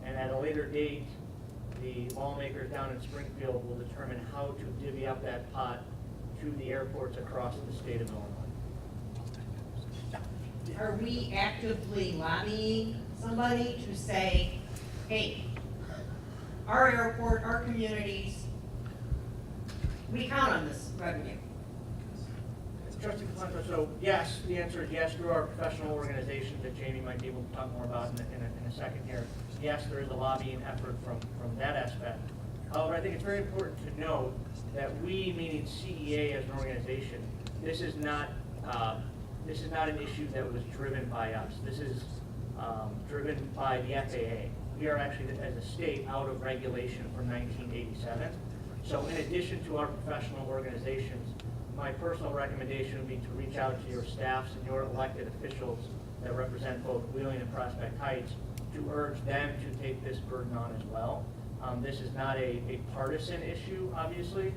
and at a later date, the lawmakers down in Springfield will determine how to divvy up that pot to the airports across the state of Illinois. Are we actively lobbying somebody to say, hey, our airport, our communities, we count on this revenue? Trustee Calandra, so yes, the answer is yes, through our professional organizations that Jamie might be able to talk more about in a second here. Yes, there is a lobbying effort from that aspect. However, I think it's very important to note that we, meaning CEA as an organization, this is not an issue that was driven by us. This is driven by the FAA. We are actually, as a state, out of regulation from 1987. So in addition to our professional organizations, my personal recommendation would be to reach out to your staffs and your elected officials that represent both Wheeling and Prospect Heights to urge them to take this burden on as well. This is not a partisan issue, obviously.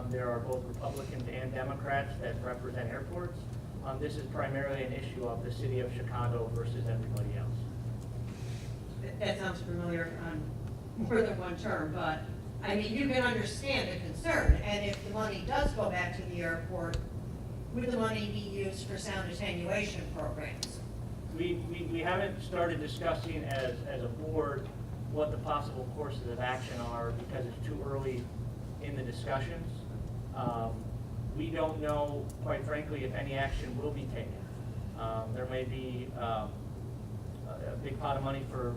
There are both Republicans and Democrats that represent airports. This is primarily an issue of the city of Chicago versus everybody else. That sounds familiar on more than one term, but I mean, you can understand the concern, and if the money does go back to the airport, would the money be used for sound attenuation programs? We haven't started discussing as a board what the possible courses of action are because it's too early in the discussions. We don't know, quite frankly, if any action will be taken. There may be a big pot of money for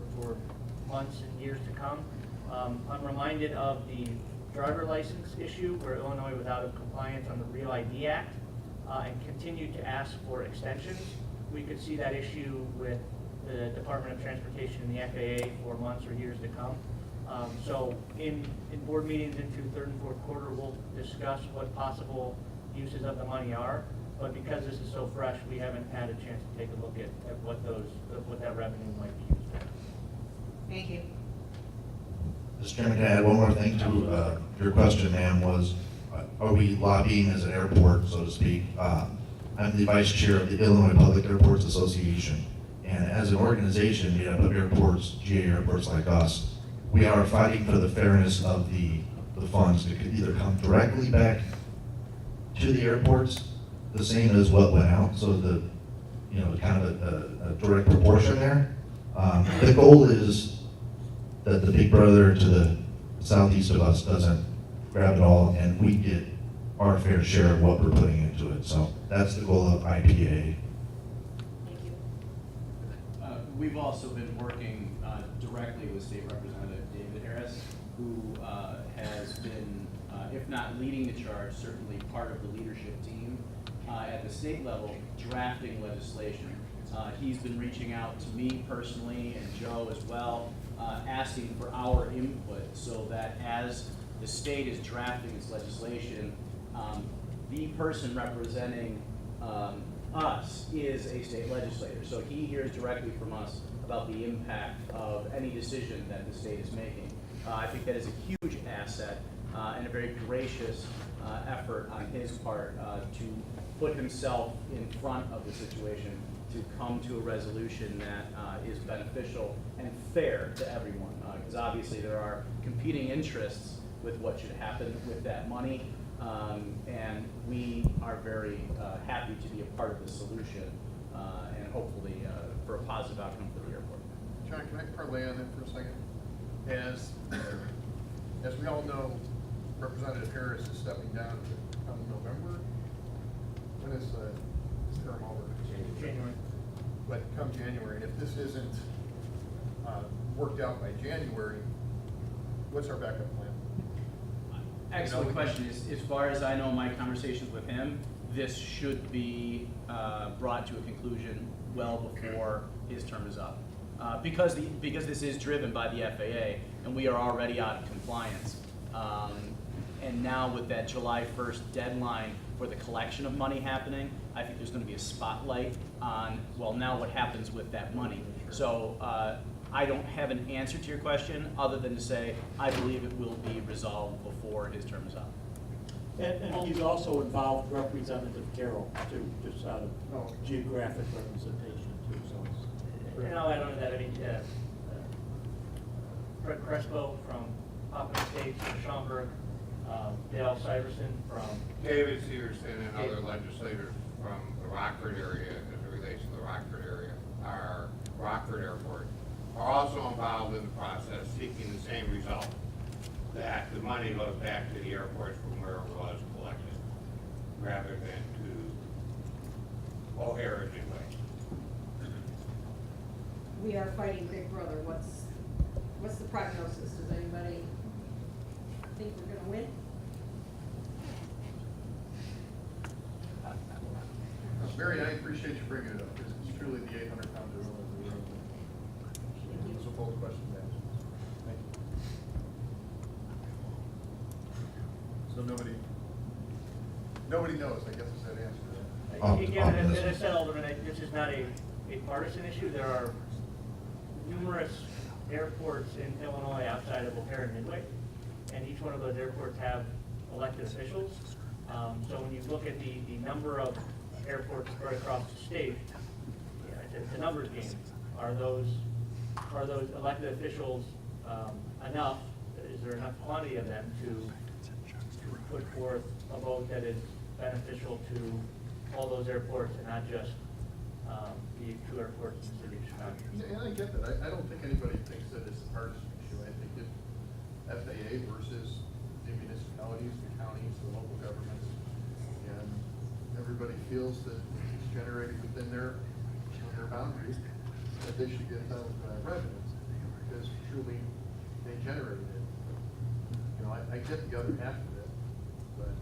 months and years to come. I'm reminded of the driver license issue where Illinois was out of compliance on the Real ID Act. and continued to ask for extensions. We could see that issue with the Department of Transportation and the FAA for months or years to come. So in board meetings into third and fourth quarter, we'll discuss what possible uses of the money are. But because this is so fresh, we haven't had a chance to take a look at what that revenue might be used for. Thank you. Mr. Chairman, can I add one more thing to your question, ma'am, was, are we lobbying as an airport, so to speak? I'm the vice chair of the Illinois Public Airports Association, and as an organization made up of airports, GA airports like us, we are fighting for the fairness of the funds that could either come directly back to the airports, the same as what went out, so the, kind of a direct proportion there. The goal is that the big brother to the southeast of us doesn't grab it all, and we get our fair share of what we're putting into it. So that's the goal of IPA. We've also been working directly with State Representative David Harris, who has been, if not leading the charge, certainly part of the leadership team at the state level drafting legislation. He's been reaching out to me personally and Joe as well, asking for our input so that as the state is drafting its legislation, the person representing us is a state legislator. So he hears directly from us about the impact of any decision that the state is making. I think that is a huge asset and a very gracious effort on his part to put himself in front of the situation to come to a resolution that is beneficial and fair to everyone. Because obviously there are competing interests with what should happen with that money. And we are very happy to be a part of the solution and hopefully for a positive outcome for the airport. John, can I parlay on that for a second? As we all know, Representative Harris is stepping down come November. When is his term over? January. But come January, if this isn't worked out by January, what's our backup plan? Excellent question. As far as I know, my conversations with him, this should be brought to a conclusion well before his term is up. Because this is driven by the FAA, and we are already out of compliance. And now with that July 1st deadline for the collection of money happening, I think there's going to be a spotlight on, well, now what happens with that money. So I don't have an answer to your question other than to say I believe it will be resolved before his term is up. And he's also involved Representative Carroll, too, just out of geographic representation, too, so. And I'll add on to that, I mean, Fred Crespo from Hoffman Estates, from Schaumburg, Dale Syverson from... David Severson and other legislators from the Rockford area, as it relates to the Rockford area, our Rockford Airport, are also involved in the process seeking the same result, that the money goes back to the airports from where it was collected, rather than to O'Hare and Midway. We are fighting Big Brother. What's the prognosis? Does anybody think we're gonna win? Mary, I appreciate you bringing it up, because it's truly the 800-pound gorilla in the room. Those are both questions answered. Thank you. So nobody knows, I guess is that answer. Again, as I said, Alderman, this is not a partisan issue. There are numerous airports in Illinois outside of O'Hare and Midway, and each one of those airports have elected officials. So when you look at the number of airports spread across the state, it's a numbers game. Are those elected officials enough? Is there enough quantity of them to put forth a vote that is beneficial to all those airports and not just the two airports in the city of Chicago? And I get that. I don't think anybody thinks that it's a partisan issue. I think it FAA versus the municipalities, the counties, the local governments, and everybody feels that it's generated within their boundaries, that they should get those revenue, because truly they generated it. You know, I get the other half of it, but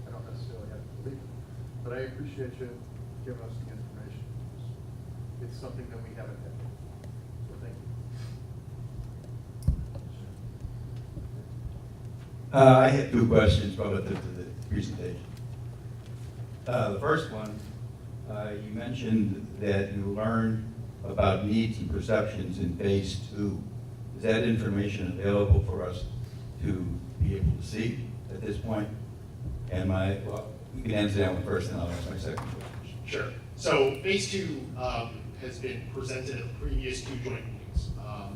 I don't necessarily have to believe it. But I appreciate you giving us the information. It's something that we haven't had. So thank you. I have two questions relative to the presentation. The first one, you mentioned that you learned about needs and perceptions in phase 2. Is that information available for us to be able to see at this point? And well, you can answer that one first, and I'll ask my second question. Sure. So phase 2 has been presented at the previous 2 joint meetings.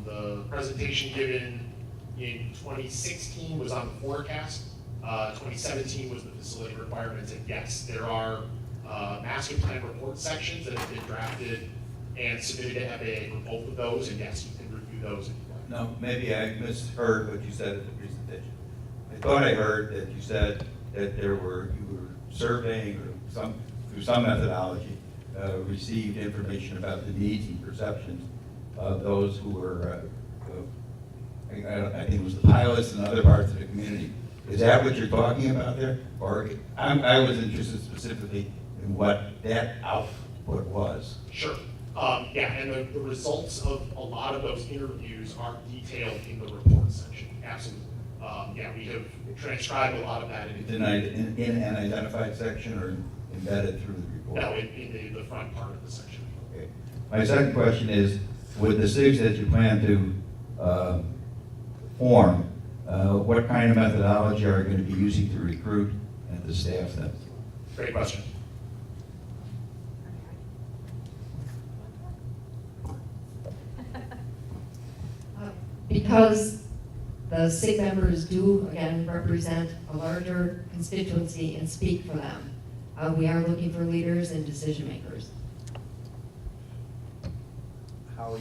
The presentation given in 2016 was on the forecast. 2017 was the facility requirements, and yes, there are master plan report sections that have been drafted and submitted to FAA for both of those, and yes, you can review those if you like. No, maybe I misheard what you said at the presentation. I thought I heard that you said that you were surveying or through some methodology, received information about the needs and perceptions of those who were, I think it was the pilots and other parts of the community. Is that what you're talking about there? Or I was interested specifically in what that output was. Sure. Yeah, and the results of a lot of those interviews are detailed in the report section. Absolutely. Yeah, we have transcribed a lot of that In an identified section or embedded through the report? No, in the front part of the section. Okay. My second question is, with the SIGs that you plan to form, what kind of methodology are you going to be using to recruit and to staff them? Great question. Because the SIG members do, again, represent a larger constituency and speak for them, we are looking for leaders and decision makers. How?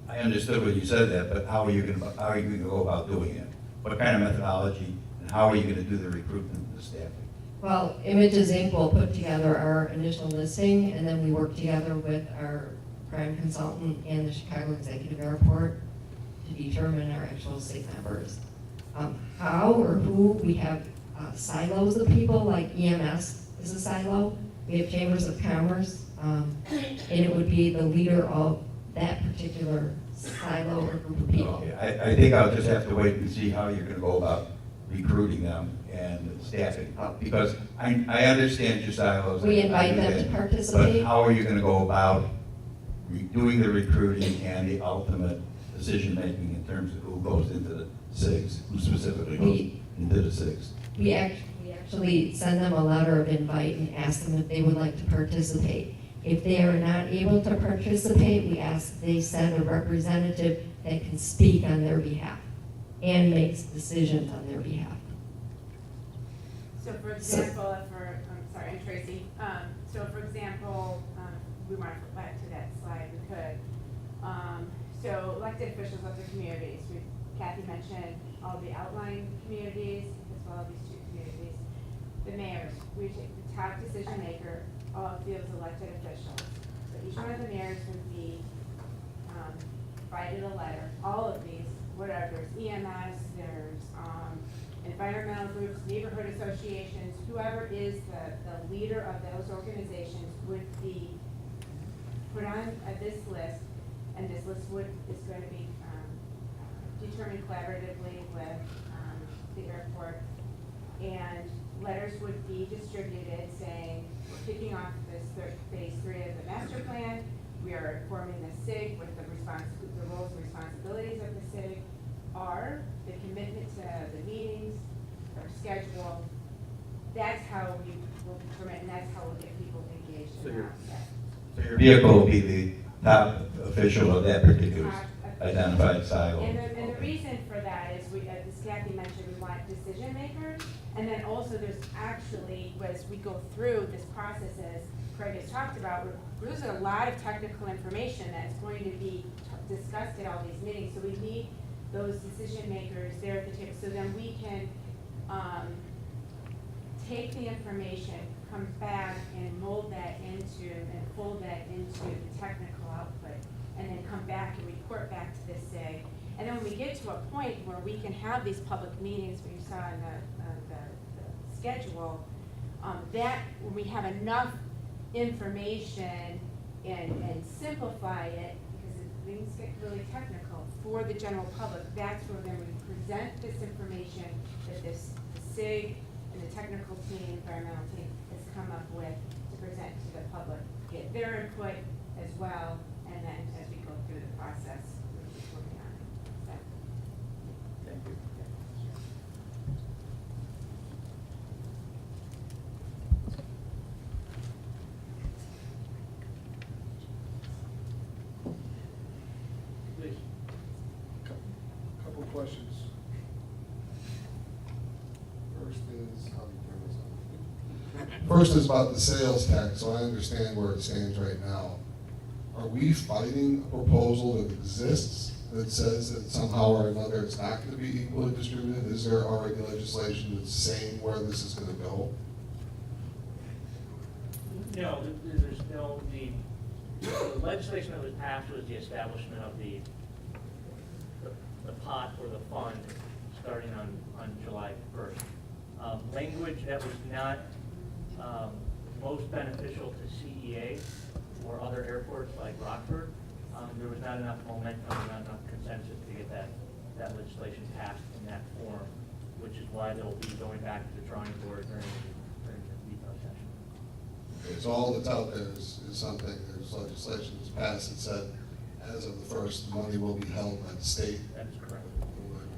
I understood what you said that, but how are you going to go about doing it? What kind of methodology, and how are you going to do the recruitment and the staffing? Well, Images Inc. will put together our initial listing, and then we work together with our prime consultant and the Chicago Executive Airport to determine our actual SIG members. How or who, we have silos of people, like EMS is a silo. We have chambers of commerce, and it would be the leader of that particular silo or group of people. Okay. I think I'll just have to wait and see how you're going to go about recruiting them and staffing, because I understand your silos. We invite them to participate. But how are you going to go about doing the recruiting and the ultimate decision-making in terms of who goes into the SIGs, who specifically goes into the SIGs? We actually send them a letter of invite and ask them if they would like to participate. If they are not able to participate, we ask they send a representative that can speak on their behalf and makes decisions on their behalf. So for example, I'm Tracy. So for example, we want to go back to that slide, we could. So elected officials of the communities, Kathy mentioned all the outlying communities, as well as these 2 communities. The mayors, we take the top decision maker of those elected officials. So each one of the mayors would be provided a letter, all of these, whatever, there's EMS, there's environmental groups, neighborhood associations, whoever is the leader of those organizations would be put on this list, and this list is going to be determined collaboratively with the airport, and letters would be distributed saying, we're kicking off this phase 3 of the master plan, we are forming the SIG with the roles and responsibilities of the SIG, are the commitment to the meetings, our schedule. That's how we will determine, and that's how we'll get people engaged in that. So your vehicle will be the top official of that particular identified silo. And the reason for that is, as Kathy mentioned, we want decision makers, and then also there's actually, as we go through this process, as Craig has talked about, there's a lot of technical information that's going to be discussed at all these meetings, so we need those decision makers there at the table, so then we can take the information, come back and mold that into, and fold that into the technical output, and then come back and report back to this SIG. And then when we get to a point where we can have these public meetings, where you saw in the schedule, That, when we have enough information and simplify it, because things get really technical for the general public, that's where then we present this information that this SIG and the technical team, environmental team, has come up with to present to the public, get their input as well, and then as we go through the process, we're just working on it. So, Thank you. Please. Couple questions. First is about the sales tax, so I understand where it stands right now. Are we fighting a proposal that exists that says that somehow or another it's not gonna be equally distributed? Is there already legislation that's saying where this is gonna go? No, there's no, the legislation that was passed was the establishment of the pot or the fund starting on July 1st. Language that was not most beneficial to CEA or other airports like Rockford, there was not enough momentum, not enough consensus to get that legislation passed in that form, which is why they'll be going back to the drawing board during the veto session. It's all that's out there is something, there's legislation that's passed that said, as of the first, the money will be held by the state. That is correct.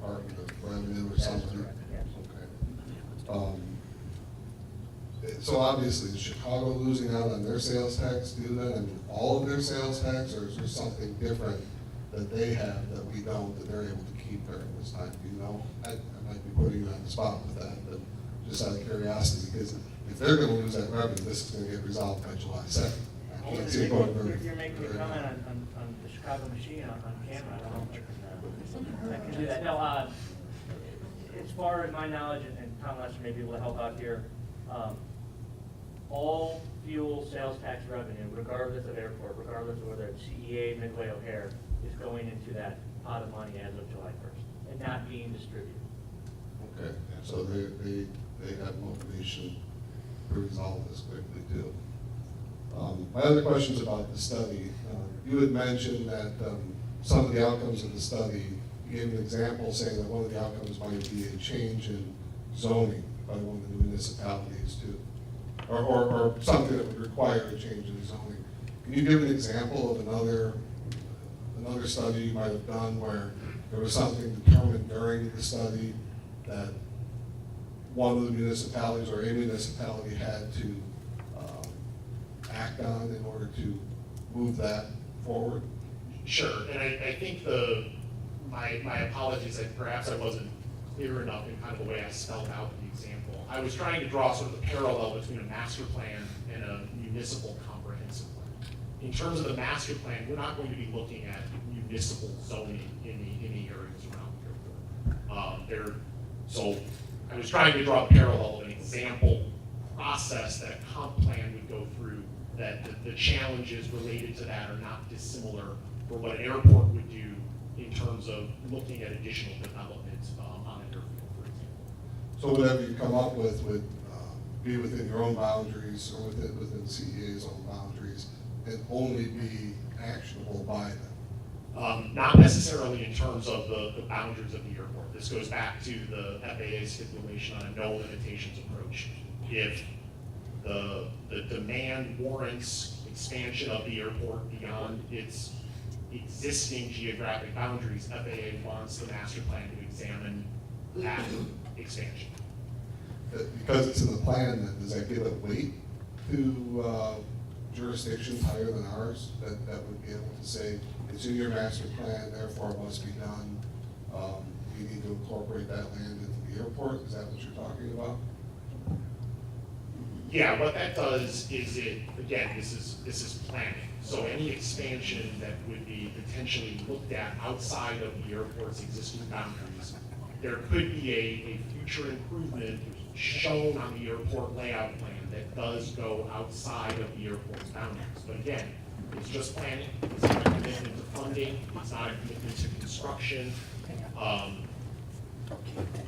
Or the Department of Revenue or That is something. correct, yes. Okay. So obviously, is Chicago losing out on their sales tax due then? I mean, all of their sales tax, or is there something different that they have that we don't, that they're able to keep during this time? Do you know? I might be putting you on the spot with that, but just out of curiosity, because if they're gonna lose that revenue, this is gonna get resolved by July 2nd. I can't see it going very. You're making a comment on the Chicago machine on camera. I don't know if I can do that. No, as far as my knowledge, and Tom Lester may be able to help out here, all fuel sales tax revenue, regardless of airport, regardless of whether it's CEA, Midway, O'Hare, is going into that pot of money as of July 1st and not being distributed. Okay, so they have motivation to resolve this quickly too. My other question's about the study. You had mentioned that some of the outcomes of the study, you gave an example saying that one of the outcomes might be a change in zoning by one of the municipalities too, or something that would require a change in zoning. Can you give an example of another study you might have done where there was something determined during the study that one of the municipalities or a municipality had to act on in order to move that forward? Sure, and I think my apologies, perhaps I wasn't clear enough in kind of the way I spelled out the example. I was trying to draw sort of the parallel between a master plan and a municipal comprehensive plan. In terms of the master plan, we're not going to be looking at municipal zoning in the areas around the airport. So I was trying to draw a parallel of an example process that a comp plan would go through, that the challenges related to that are not dissimilar for what an airport would do in terms of looking at additional development on an airfield, for example. So whatever you come up with would be within your own boundaries or within CEA's own boundaries and only be actionable by them? Not necessarily in terms of the boundaries of the airport. This goes back to the FAA stipulation on a no limitations approach. If the demand warrants expansion of the airport beyond its existing geographic boundaries, FAA wants the master plan to examine that expansion. Because it's in the plan, then does that give it weight to jurisdictions higher than ours that would be able to say, it's in your master plan, therefore it must be done. We need to incorporate that land into the airport. Is that what you're talking about? Yeah, what that does is this is planning. So any expansion that would be potentially looked at outside of the airport's existing boundaries, there could be a future improvement shown on the airport layout plan that does go outside of the airport's boundaries. But again, it's just planning. It's not a commitment to funding. It's not a commitment to construction.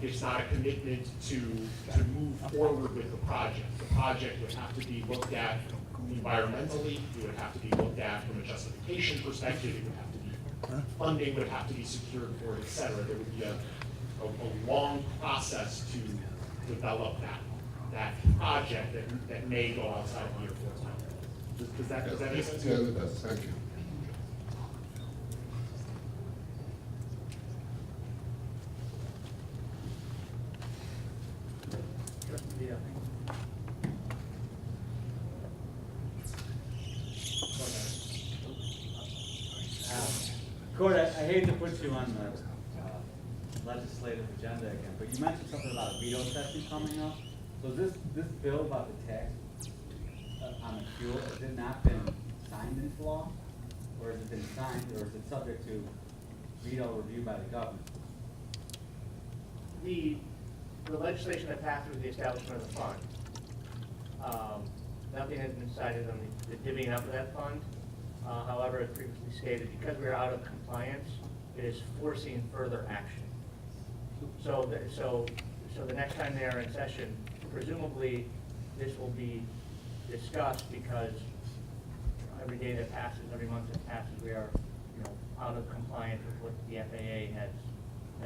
It's not a commitment to move forward with the project. The project would have to be looked at environmentally, it would have to be looked at from a justification perspective, it would have to be, funding would have to be secured for it, et cetera. There would be a long process to develop that project that may go outside the airport time. Does that make sense? Yeah, it does, thank you. Court, I hate to put you on the legislative agenda again, but you mentioned something about a veto session coming up. So this bill about the tax on the fuel, has it not been signed into law? Or has it been signed, or is it subject to veto review by the governor? The legislation that passed was the establishment of the fund. Nothing has been decided on the divvying up of that fund. However, as previously stated, because we are out of compliance, it is forcing further action. So the next time they are in session, presumably this will be discussed, because every day that passes, every month that passes, we are, out of compliance with what the FAA has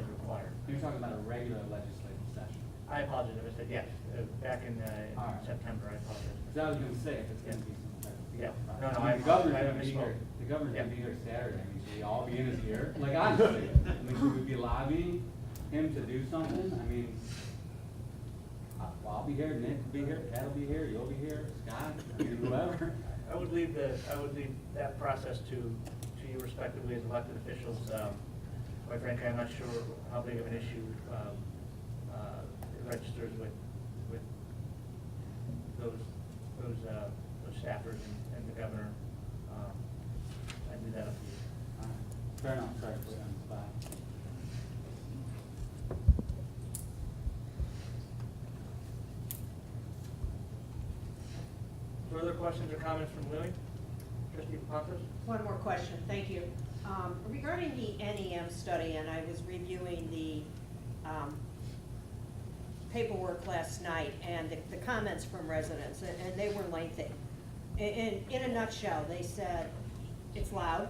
required. You're talking about a regular legislative session? I apologize, I said yes, back in All right. September, I apologize. Because I was gonna say, if it's gonna be some type of. Yeah. process. No, no, I mean, I the governor's apologize. gonna be I here, misspoke. the governor's Yeah. gonna be here Saturday, I mean, should we all be in his ear? Like, honestly, I mean, should we be lobbying him to do something? I mean, I'll be here, Nick will be here, Pat will be here, you'll be here, Scott, I mean, whoever. I would leave that process to you respectively as elected officials. Quite frankly, I'm not sure how big of an issue it registers with those staffers and the governor. I'd leave that up to you. Fair enough, sorry to put you on the spot. Further questions or comments from Louis? Trustee Pontus? One more question, thank you. Regarding the NEM study, and I was reviewing the paperwork last night and the comments from residents, and they were lengthy. In a nutshell, they said, it's loud,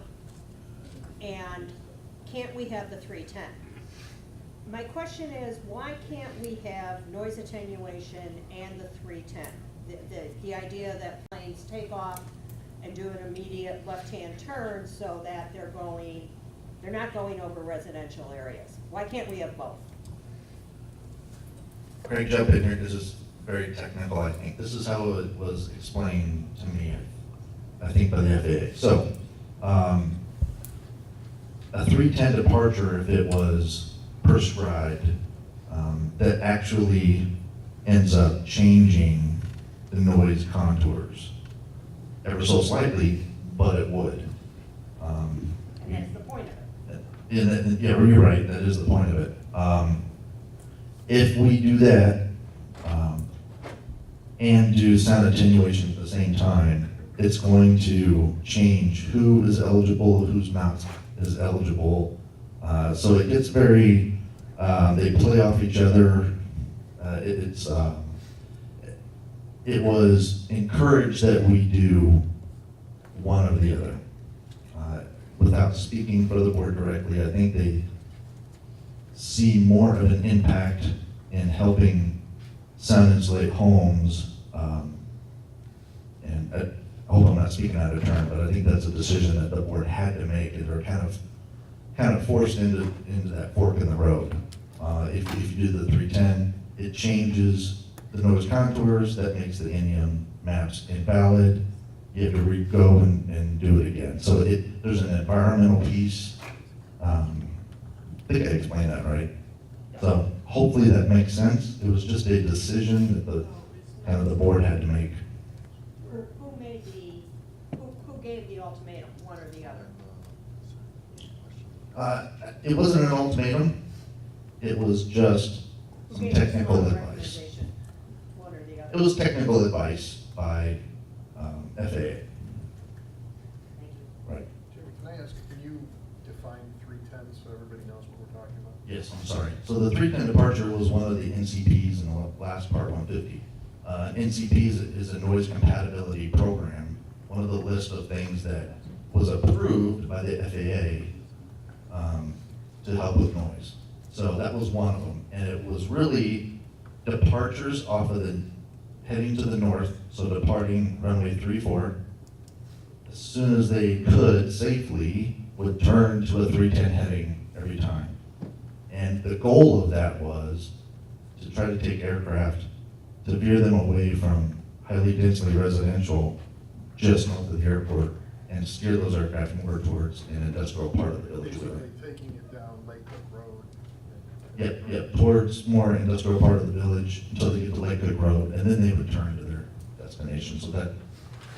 and can't we have the 310? My question is, why can't we have noise attenuation and the 310? The idea that planes take off and do an immediate left-hand turn so that they're not going over residential areas. Why can't we have both? Craig, jump in here, this is very technical, I think. This is how it was explained to me, I think, by the FAA. So, a 310 departure, if it was prescribed, that actually ends up changing the noise contours ever so slightly, but it would. And that's the point of it. Yeah, you're right, that is the point of it. If we do that, and do sound attenuation at the same time, it's going to change who is eligible, who's not is eligible. So it gets very, they play off each other. It was encouraged that we do one or the other. Without speaking for the board directly, I think they see more of an impact in helping sound insulate homes. And I hope I'm not speaking out of turn, but I think that's a decision that the board had to make, and they're kind of forced into that fork in the road. If you do the 310, it changes the noise contours, that makes the NEM maps invalid. You have to go and do it again. So there's an environmental piece. I think I explained that right. So hopefully that makes sense. It was just a decision that the board had to make. Who gave the ultimatum, one or the other? It wasn't an ultimatum. It was just some technical advice. One or the other? It was technical advice by FAA. Thank you. Right. Jerry, can I ask, can you define 310 again, so everybody knows what we're talking about? Yes, I'm sorry. So the 310 departure was one of the NCPs in the last part 150. NCP is a noise compatibility program, one of the list of things that was approved by the FAA to help with noise. So that was one of them, and it was really departures off of the heading to the north, so departing runway 34. As soon as they could safely, would turn to a 310 heading every time. And the goal of that was to try to take aircraft, to veer them away from highly densely residential just north of the airport and steer those aircraft more towards an industrial part of the village. Basically taking it down Lake Cook Road. Yep, towards more industrial part of the village until they get to Lake Cook Road, and then they return to their destination. So that,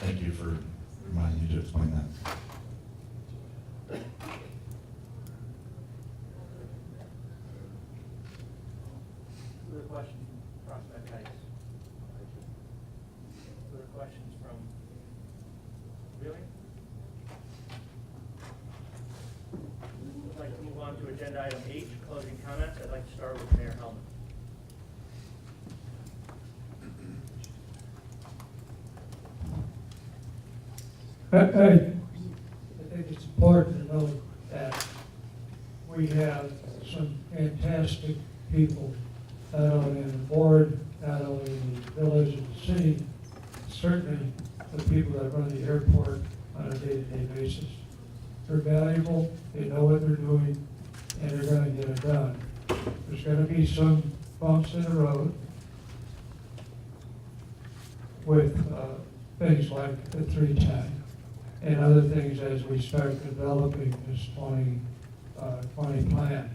thank you for reminding me to explain that. Further questions from Prospect Heights? Further questions from Wheeling? I'd like to move on to agenda item 8, closing comments. I'd like to start with Mayor Hellman. I think it's important to note that we have some fantastic people, not only on the board, not only in the village and the city, certainly the people that run the airport on a day-to-day basis. They're valuable, they know what they're doing, and they're gonna get it done. There's gonna be some bumps in the road with things like the 310 and other things as we start developing this 2020 plan.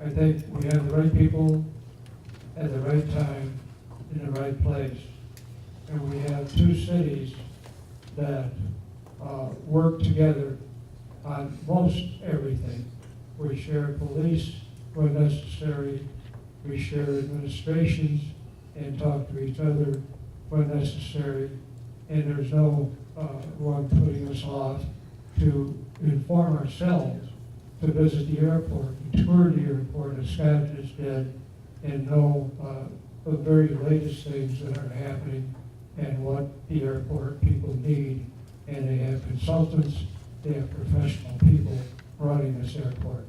I think we have the right people at the right time in the right place. And we have two cities that work together on most everything. We share police when necessary, we share administrations and talk to each other when necessary, and there's no one putting us off to inform ourselves, to visit the airport, to tour the airport as Scott just did, and know the very latest things that are happening and what the airport people need. And they have consultants, they have professional people running this airport.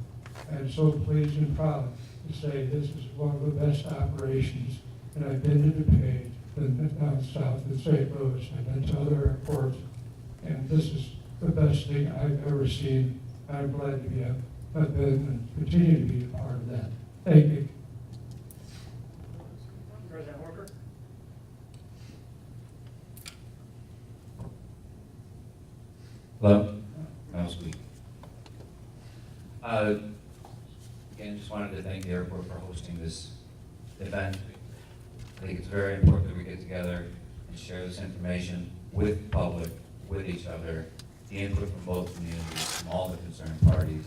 I'm so pleased and proud to say this is one of the best operations. And I've been to DuPage, been down south in St. Louis, I've been to other airports, and this is the best thing I've ever seen. I'm glad to be I've been and continue to be a part of that. Thank you. President Horker? Hello? No, sweet. Again, just wanted to thank the airport for hosting this event. I think it's very important that we get together and share this information with the public, with each other, the input from both communities, from all the concerned parties,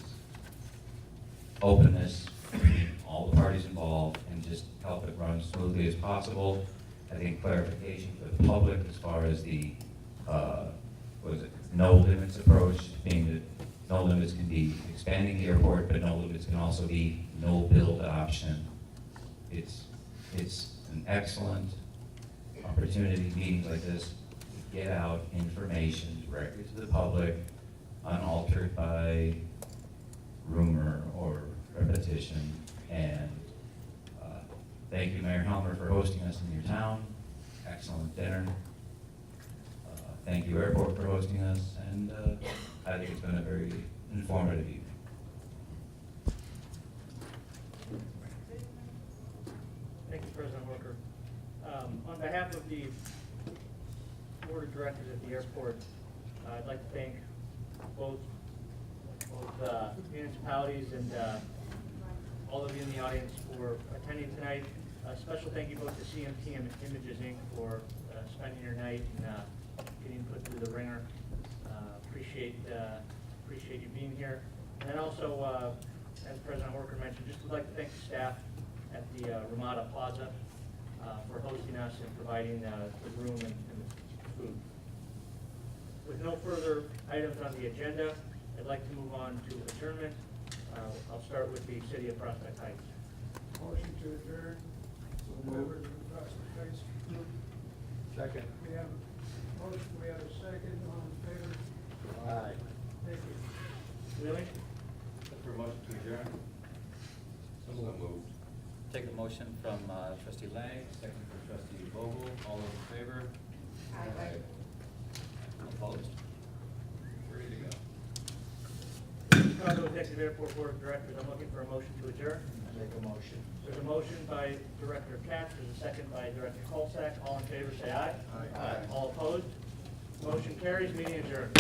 openness between all the parties involved, and just help it run smoothly as possible. I think clarification for the public as far as the, no limits approach, being that no limits can be expanding the airport, but no limits can also be no build option. It's an excellent opportunity, meetings like this, to get out information directly to the public, unaltered by rumor or repetition. And thank you, Mayor Helmer, for hosting us in your town. Excellent dinner. Thank you, Airport, for hosting us, and I think it's been a very informative evening. Thank you, President Horker. On behalf of the Board of Directors at the airport, I'd like to thank both municipalities and all of you in the audience for attending tonight. A special thank you both to CMT and Images Inc. for spending your night and getting put through the ringer. Appreciate you being here. And then also, as President Horker mentioned, just would like to thank the staff at the Ramada Plaza for hosting us and providing the room and the food. With no further items on the agenda, I'd like to move on to adjournment. I'll start with the city of Prospect Heights. Motion to adjourn. Members of the Prospect Heights. Second. We have a motion, we have a second, all in favor? Aye. Thank you. Wheeling? For a motion to adjourn? So moved. Take a motion from trustee Lang, second from trustee Vogel. All those in favor? Aye. Opposed? Ready to go. Chicago Executive Airport Board of Directors, I'm looking for a motion to adjourn. Make a motion. There's a motion by Director Katz, there's a second by Director Kolsak. All in favor, say aye. Aye. All opposed? Motion carries, meeting adjourned.